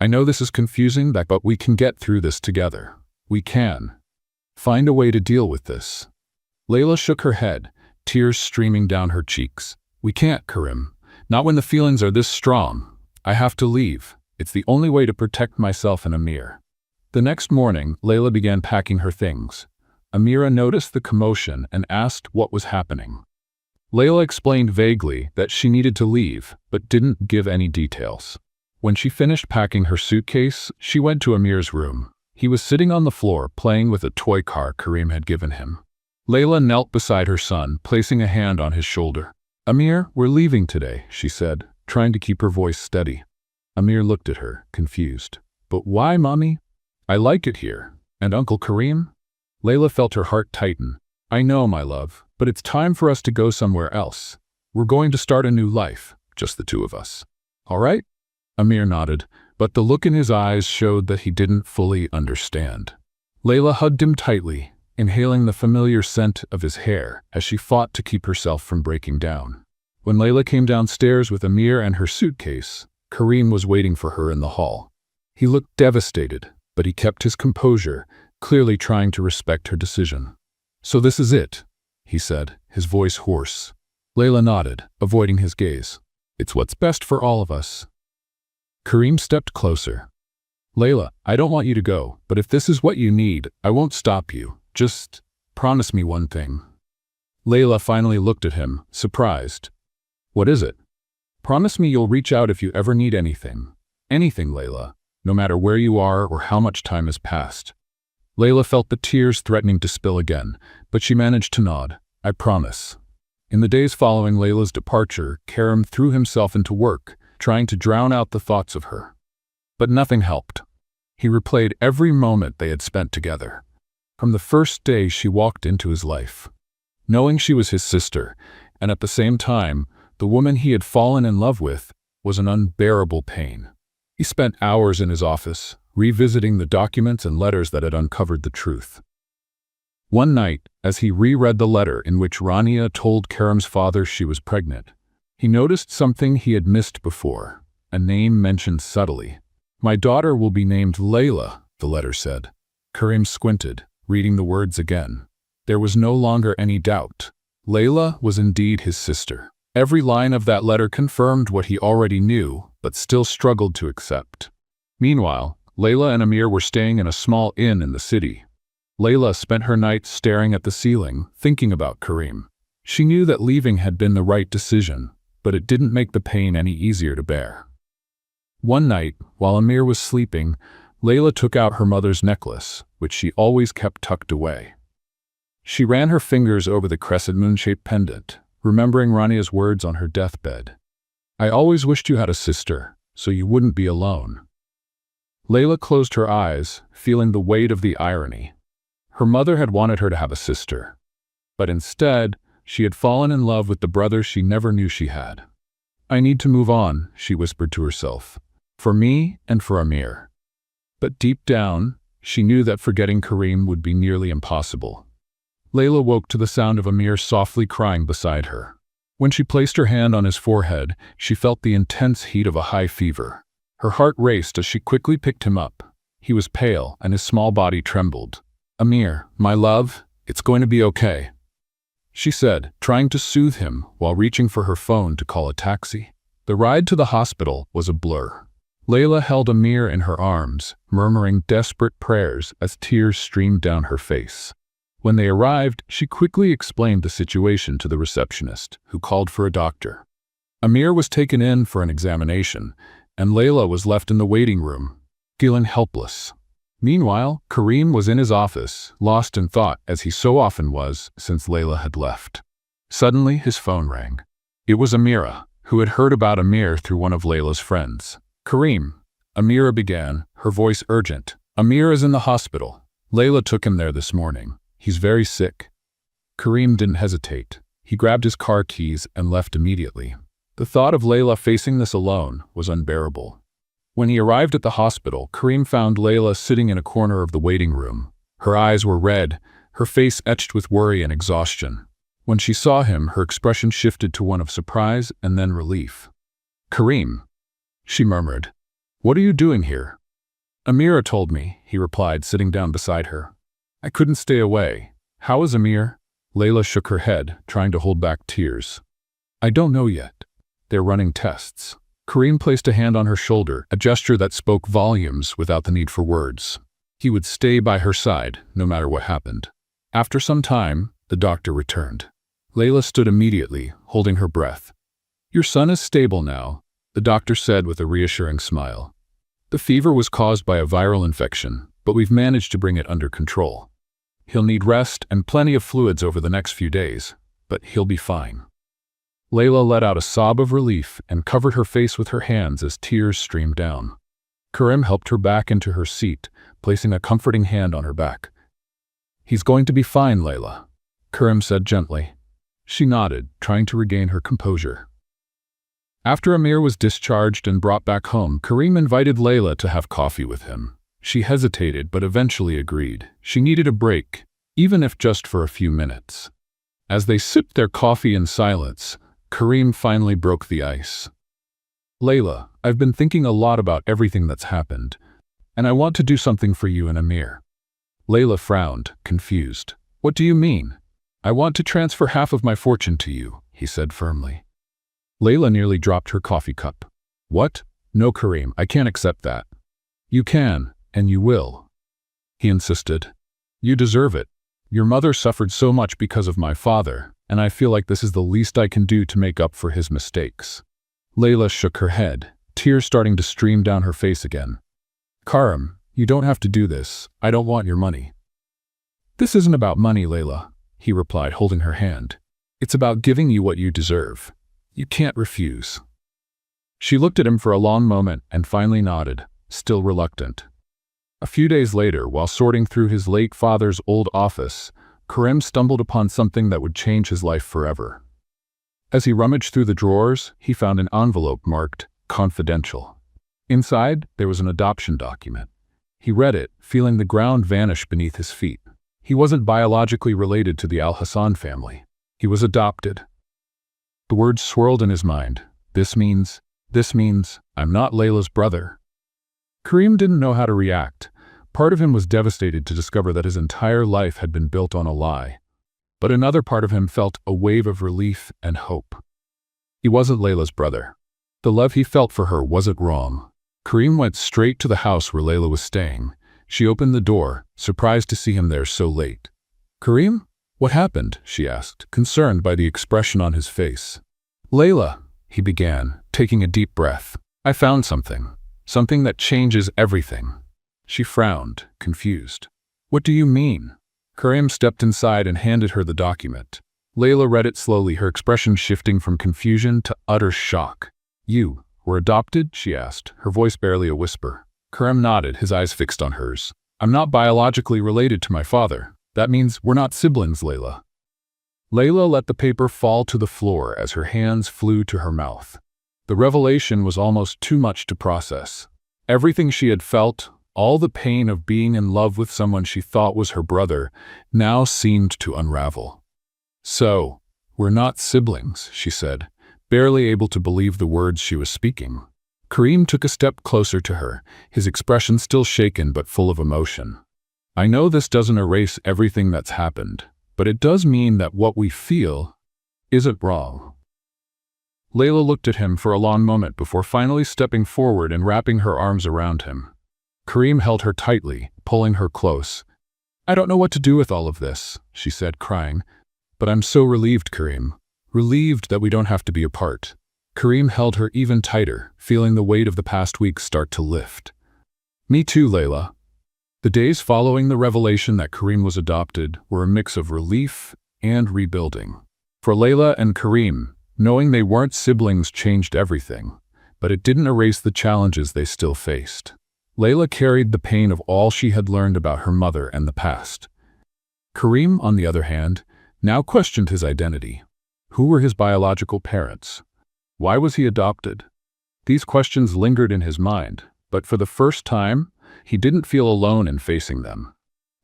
I know this is confusing, but we can get through this together. We can. Find a way to deal with this." Layla shook her head, tears streaming down her cheeks. "We can't, Karim. Not when the feelings are this strong. I have to leave. It's the only way to protect myself and Amir." The next morning, Layla began packing her things. Amira noticed the commotion and asked what was happening. Layla explained vaguely that she needed to leave, but didn't give any details. When she finished packing her suitcase, she went to Amir's room. He was sitting on the floor playing with a toy car Karim had given him. Layla knelt beside her son, placing a hand on his shoulder. "Amir, we're leaving today," she said, trying to keep her voice steady. Amir looked at her, confused. "But why, Mommy?" "I like it here. And Uncle Karim?" Layla felt her heart tighten. "I know, my love, but it's time for us to go somewhere else. We're going to start a new life, just the two of us. All right?" Amir nodded, but the look in his eyes showed that he didn't fully understand. Layla hugged him tightly, inhaling the familiar scent of his hair as she fought to keep herself from breaking down. When Layla came downstairs with Amir and her suitcase, Karim was waiting for her in the hall. He looked devastated, but he kept his composure, clearly trying to respect her decision. "So this is it," he said, his voice hoarse. Layla nodded, avoiding his gaze. "It's what's best for all of us." Karim stepped closer. "Layla, I don't want you to go, but if this is what you need, I won't stop you. Just promise me one thing." Layla finally looked at him, surprised. "What is it?" "Promise me you'll reach out if you ever need anything. Anything, Layla, no matter where you are or how much time has passed." Layla felt the tears threatening to spill again, but she managed to nod. "I promise." In the days following Layla's departure, Karim threw himself into work, trying to drown out the thoughts of her. But nothing helped. He replayed every moment they had spent together. From the first day she walked into his life. Knowing she was his sister, and at the same time, the woman he had fallen in love with, was an unbearable pain. He spent hours in his office, revisiting the documents and letters that had uncovered the truth. One night, as he reread the letter in which Rania told Karim's father she was pregnant, he noticed something he had missed before, a name mentioned subtly. "My daughter will be named Layla," the letter said. Karim squinted, reading the words again. There was no longer any doubt. Layla was indeed his sister. Every line of that letter confirmed what he already knew, but still struggled to accept. Meanwhile, Layla and Amir were staying in a small inn in the city. Layla spent her nights staring at the ceiling, thinking about Karim. She knew that leaving had been the right decision, but it didn't make the pain any easier to bear. One night, while Amir was sleeping, Layla took out her mother's necklace, which she always kept tucked away. She ran her fingers over the crescent moon-shaped pendant, remembering Rania's words on her deathbed. "I always wished you had a sister, so you wouldn't be alone." Layla closed her eyes, feeling the weight of the irony. Her mother had wanted her to have a sister, but instead, she had fallen in love with the brother she never knew she had. "I need to move on," she whispered to herself, "for me and for Amir." But deep down, she knew that forgetting Karim would be nearly impossible. Layla woke to the sound of Amir softly crying beside her. When she placed her hand on his forehead, she felt the intense heat of a high fever. Her heart raced as she quickly picked him up. He was pale, and his small body trembled. "Amir, my love, it's going to be okay," she said, trying to soothe him while reaching for her phone to call a taxi. The ride to the hospital was a blur. Layla held Amir in her arms, murmuring desperate prayers as tears streamed down her face. When they arrived, she quickly explained the situation to the receptionist, who called for a doctor. Amir was taken in for an examination, and Layla was left in the waiting room, feeling helpless. Meanwhile, Karim was in his office, lost in thought as he so often was since Layla had left. Suddenly, his phone rang. It was Amira, who had heard about Amir through one of Layla's friends. "Karim," Amira began, her voice urgent. "Amir is in the hospital. Layla took him there this morning. He's very sick." Karim didn't hesitate. He grabbed his car keys and left immediately. The thought of Layla facing this alone was unbearable. When he arrived at the hospital, Karim found Layla sitting in a corner of the waiting room. Her eyes were red, her face etched with worry and exhaustion. When she saw him, her expression shifted to one of surprise and then relief. "Karim," she murmured. "What are you doing here?" "Amira told me," he replied, sitting down beside her. "I couldn't stay away." "How is Amir?" Layla shook her head, trying to hold back tears. "I don't know yet. They're running tests." Kareem placed a hand on her shoulder, a gesture that spoke volumes without the need for words. He would stay by her side, no matter what happened. After some time, the doctor returned. Layla stood immediately, holding her breath. "Your son is stable now," the doctor said with a reassuring smile. "The fever was caused by a viral infection, but we've managed to bring it under control. He'll need rest and plenty of fluids over the next few days, but he'll be fine." Layla let out a sob of relief and covered her face with her hands as tears streamed down. Karim helped her back into her seat, placing a comforting hand on her back. "He's going to be fine, Layla," Karim said gently. She nodded, trying to regain her composure. After Amir was discharged and brought back home, Karim invited Layla to have coffee with him. She hesitated but eventually agreed. She needed a break, even if just for a few minutes. As they sipped their coffee in silence, Karim finally broke the ice. "Layla, I've been thinking a lot about everything that's happened, and I want to do something for you and Amir." Layla frowned, confused. "What do you mean?" "I want to transfer half of my fortune to you," he said firmly. Layla nearly dropped her coffee cup. "What? No, Karim, I can't accept that." "You can, and you will," he insisted. "You deserve it. Your mother suffered so much because of my father, and I feel like this is the least I can do to make up for his mistakes." Layla shook her head, tears starting to stream down her face again. "Karim, you don't have to do this. I don't want your money." "This isn't about money, Layla," he replied, holding her hand. "It's about giving you what you deserve. You can't refuse." She looked at him for a long moment and finally nodded, still reluctant. A few days later, while sorting through his late father's old office, Karim stumbled upon something that would change his life forever. As he rummaged through the drawers, he found an envelope marked "Confidential." Inside, there was an adoption document. He read it, feeling the ground vanish beneath his feet. He wasn't biologically related to the Al-Hassan family. He was adopted. The words swirled in his mind. This means, I'm not Layla's brother. Karim didn't know how to react. Part of him was devastated to discover that his entire life had been built on a lie. But another part of him felt a wave of relief and hope. He wasn't Layla's brother. The love he felt for her wasn't wrong. Karim went straight to the house where Layla was staying. She opened the door, surprised to see him there so late. "Karim? What happened?" she asked, concerned by the expression on his face. "Layla," he began, taking a deep breath. "I found something. Something that changes everything." She frowned, confused. "What do you mean?" Karim stepped inside and handed her the document. Layla read it slowly, her expression shifting from confusion to utter shock. "You were adopted?" she asked, her voice barely a whisper. Karim nodded, his eyes fixed on hers. "I'm not biologically related to my father. That means we're not siblings, Layla." Layla let the paper fall to the floor as her hands flew to her mouth. The revelation was almost too much to process. Everything she had felt, all the pain of being in love with someone she thought was her brother, now seemed to unravel. "So, we're not siblings," she said, barely able to believe the words she was speaking. Karim took a step closer to her, his expression still shaken but full of emotion. "I know this doesn't erase everything that's happened, but it does mean that what we feel isn't wrong." Layla looked at him for a long moment before finally stepping forward and wrapping her arms around him. Karim held her tightly, pulling her close. "I don't know what to do with all of this," she said, crying. "But I'm so relieved, Karim. Relieved that we don't have to be apart." Karim held her even tighter, feeling the weight of the past weeks start to lift. "Me too, Layla." The days following the revelation that Karim was adopted were a mix of relief and rebuilding. For Layla and Karim, knowing they weren't siblings changed everything, but it didn't erase the challenges they still faced. Layla carried the pain of all she had learned about her mother and the past. Karim, on the other hand, now questioned his identity. Who were his biological parents? Why was he adopted? These questions lingered in his mind, but for the first time, he didn't feel alone in facing them.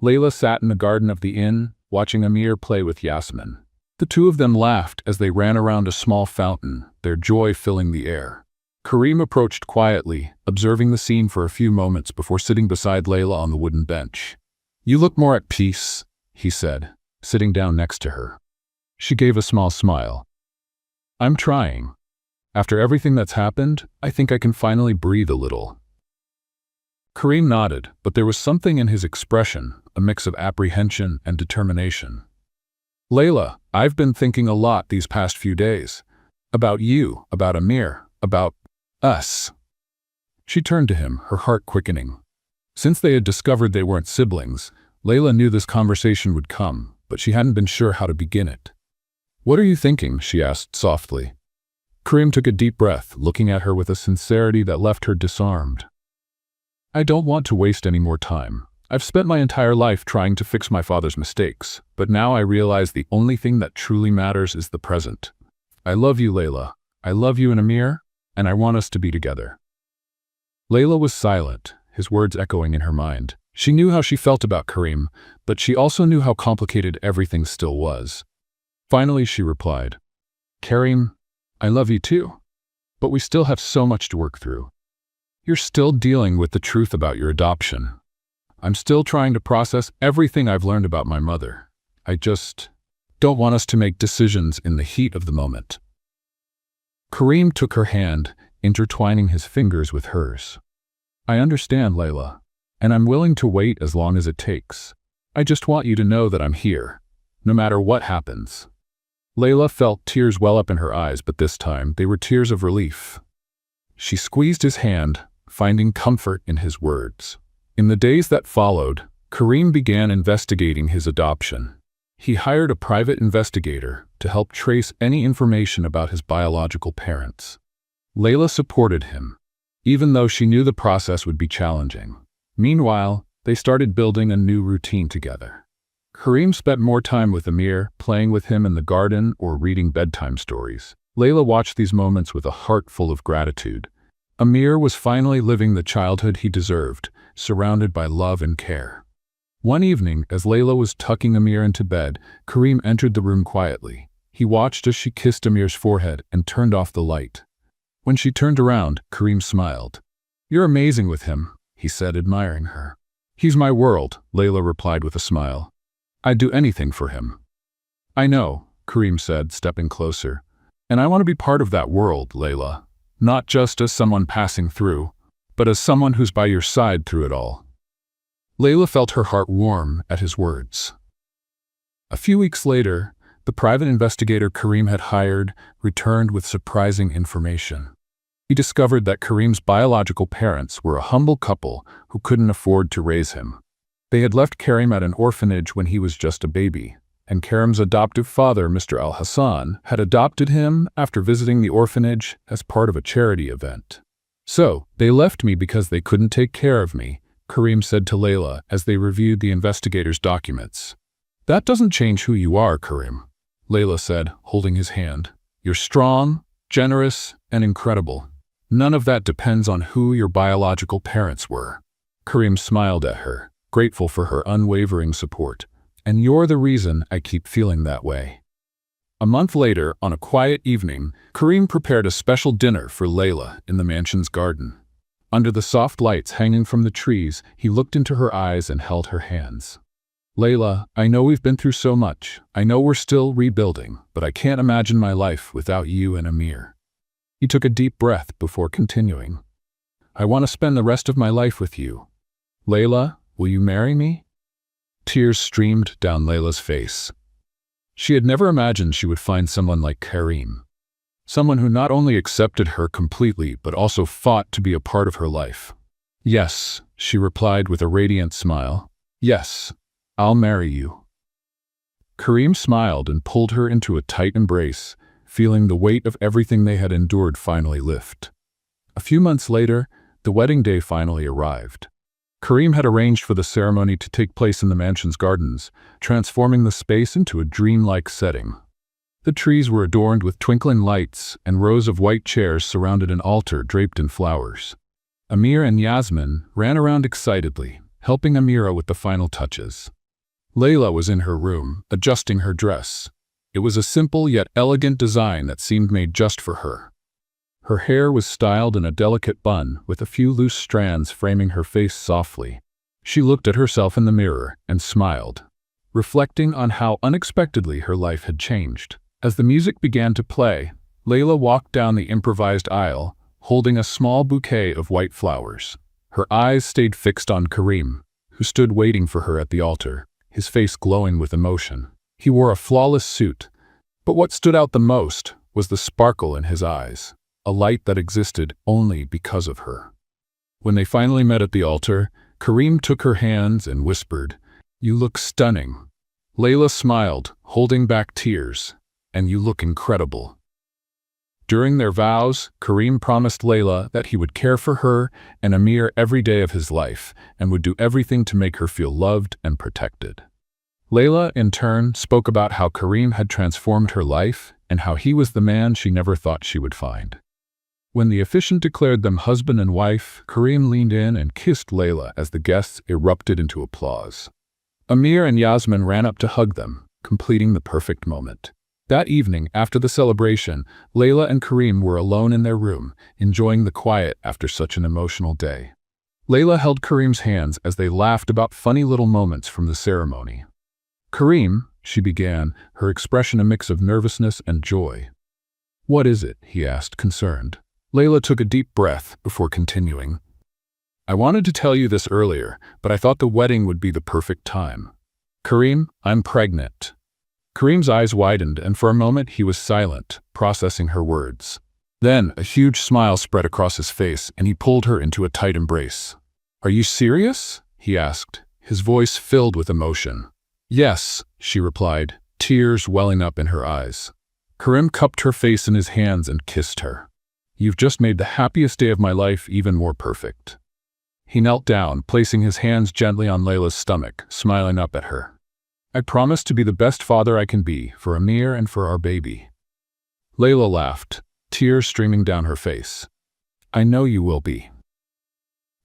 Layla sat in the garden of the inn, watching Amir play with Yasmin. The two of them laughed as they ran around a small fountain, their joy filling the air. Kareem approached quietly, observing the scene for a few moments before sitting beside Layla on the wooden bench. "You look more at peace," he said, sitting down next to her. She gave a small smile. "I'm trying. After everything that's happened, I think I can finally breathe a little." Kareem nodded, but there was something in his expression, a mix of apprehension and determination. "Layla, I've been thinking a lot these past few days. About you, about Amir, about us." She turned to him, her heart quickening. Since they had discovered they weren't siblings, Layla knew this conversation would come, but she hadn't been sure how to begin it. "What are you thinking?" she asked softly. Kareem took a deep breath, looking at her with a sincerity that left her disarmed. "I don't want to waste any more time. I've spent my entire life trying to fix my father's mistakes, but now I realize the only thing that truly matters is the present. I love you, Layla. I love you and Amir, and I want us to be together." Layla was silent, his words echoing in her mind. She knew how she felt about Kareem, but she also knew how complicated everything still was. Finally, she replied, "Kareem, I love you too, but we still have so much to work through. You're still dealing with the truth about your adoption. I'm still trying to process everything I've learned about my mother. I just don't want us to make decisions in the heat of the moment." Kareem took her hand, intertwining his fingers with hers. "I understand, Layla, and I'm willing to wait as long as it takes. I just want you to know that I'm here, no matter what happens." Layla felt tears well up in her eyes, but this time they were tears of relief. She squeezed his hand, finding comfort in his words. In the days that followed, Kareem began investigating his adoption. He hired a private investigator to help trace any information about his biological parents. Layla supported him, even though she knew the process would be challenging. Meanwhile, they started building a new routine together. Kareem spent more time with Amir, playing with him in the garden or reading bedtime stories. Layla watched these moments with a heart full of gratitude. Amir was finally living the childhood he deserved, surrounded by love and care. One evening, as Layla was tucking Amir into bed, Kareem entered the room quietly. He watched as she kissed Amir's forehead and turned off the light. When she turned around, Kareem smiled. "You're amazing with him," he said, admiring her. "He's my world," Layla replied with a smile. "I'd do anything for him." "I know," Kareem said, stepping closer. "And I want to be part of that world, Layla. Not just as someone passing through, but as someone who's by your side through it all." Layla felt her heart warm at his words. A few weeks later, the private investigator Kareem had hired returned with surprising information. He discovered that Kareem's biological parents were a humble couple who couldn't afford to raise him. They had left Kareem at an orphanage when he was just a baby, and Kareem's adoptive father, Mr. Al-Hassan, had adopted him after visiting the orphanage as part of a charity event. "So, they left me because they couldn't take care of me," Kareem said to Layla as they reviewed the investigator's documents. "That doesn't change who you are, Kareem," Layla said, holding his hand. "You're strong, generous, and incredible. None of that depends on who your biological parents were." Kareem smiled at her, grateful for her unwavering support. "And you're the reason I keep feeling that way." A month later, on a quiet evening, Kareem prepared a special dinner for Layla in the mansion's garden. Under the soft lights hanging from the trees, he looked into her eyes and held her hands. "Layla, I know we've been through so much. I know we're still rebuilding, but I can't imagine my life without you and Amir." He took a deep breath before continuing. "I want to spend the rest of my life with you. Layla, will you marry me?" Tears streamed down Layla's face. She had never imagined she would find someone like Kareem. Someone who not only accepted her completely, but also fought to be a part of her life. "Yes," she replied with a radiant smile. "Yes, I'll marry you." Kareem smiled and pulled her into a tight embrace, feeling the weight of everything they had endured finally lift. A few months later, the wedding day finally arrived. Kareem had arranged for the ceremony to take place in the mansion's gardens, transforming the space into a dreamlike setting. The trees were adorned with twinkling lights, and rows of white chairs surrounded an altar draped in flowers. Amir and Yasmin ran around excitedly, helping Amira with the final touches. Layla was in her room, adjusting her dress. It was a simple yet elegant design that seemed made just for her. Her hair was styled in a delicate bun, with a few loose strands framing her face softly. She looked at herself in the mirror and smiled, reflecting on how unexpectedly her life had changed. As the music began to play, Layla walked down the improvised aisle, holding a small bouquet of white flowers. Her eyes stayed fixed on Karim, who stood waiting for her at the altar, his face glowing with emotion. He wore a flawless suit, but what stood out the most was the sparkle in his eyes, a light that existed only because of her. When they finally met at the altar, Karim took her hands and whispered, "You look stunning." Layla smiled, holding back tears, "And you look incredible." During their vows, Karim promised Layla that he would care for her and Amir every day of his life and would do everything to make her feel loved and protected. Layla, in turn, spoke about how Karim had transformed her life and how he was the man she never thought she would find. When the officiant declared them husband and wife, Karim leaned in and kissed Layla as the guests erupted into applause. Amir and Yasmin ran up to hug them, completing the perfect moment. That evening, after the celebration, Layla and Karim were alone in their room, enjoying the quiet after such an emotional day. Layla held Karim's hands as they laughed about funny little moments from the ceremony. "Karim," she began, her expression a mix of nervousness and joy. "What is it?" he asked, concerned. Layla took a deep breath before continuing. "I wanted to tell you this earlier, but I thought the wedding would be the perfect time. Karim, I'm pregnant." Karim's eyes widened, and for a moment he was silent, processing her words. Then a huge smile spread across his face, and he pulled her into a tight embrace. "Are you serious?" he asked, his voice filled with emotion. "Yes," she replied, tears welling up in her eyes. Karim cupped her face in his hands and kissed her. "You've just made the happiest day of my life even more perfect." He knelt down, placing his hands gently on Layla's stomach, smiling up at her. "I promise to be the best father I can be, for Amir and for our baby." Layla laughed, tears streaming down her face. "I know you will be."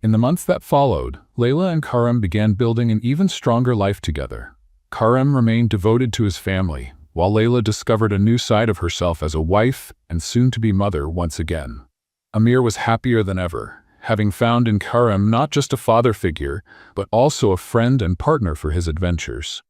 In the months that followed, Layla and Karim began building an even stronger life together. Karim remained devoted to his family, while Layla discovered a new side of herself as a wife and soon-to-be mother once again. Amir was happier than ever, having found in Karim not just a father figure, but also a friend and partner for his adventures.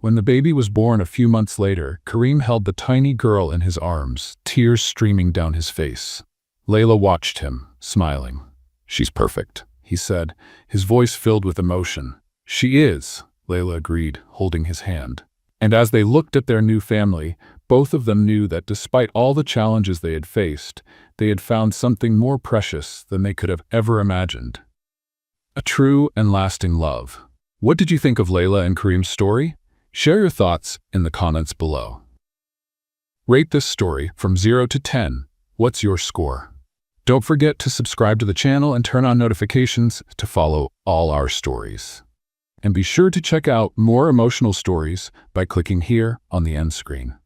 When the baby was born a few months later, Karim held the tiny girl in his arms, tears streaming down his face. Layla watched him, smiling. "She's perfect," he said, his voice filled with emotion. "She is," Layla agreed, holding his hand. And as they looked at their new family, both of them knew that despite all the challenges they had faced, they had found something more precious than they could have ever imagined. A true and lasting love. What did you think of Layla and Karim's story? Share your thoughts in the comments below. Rate this story from 0 to 10. What's your score? Don't forget to subscribe to the channel and turn on notifications to follow all our stories. And be sure to check out more emotional stories by clicking here on the end screen.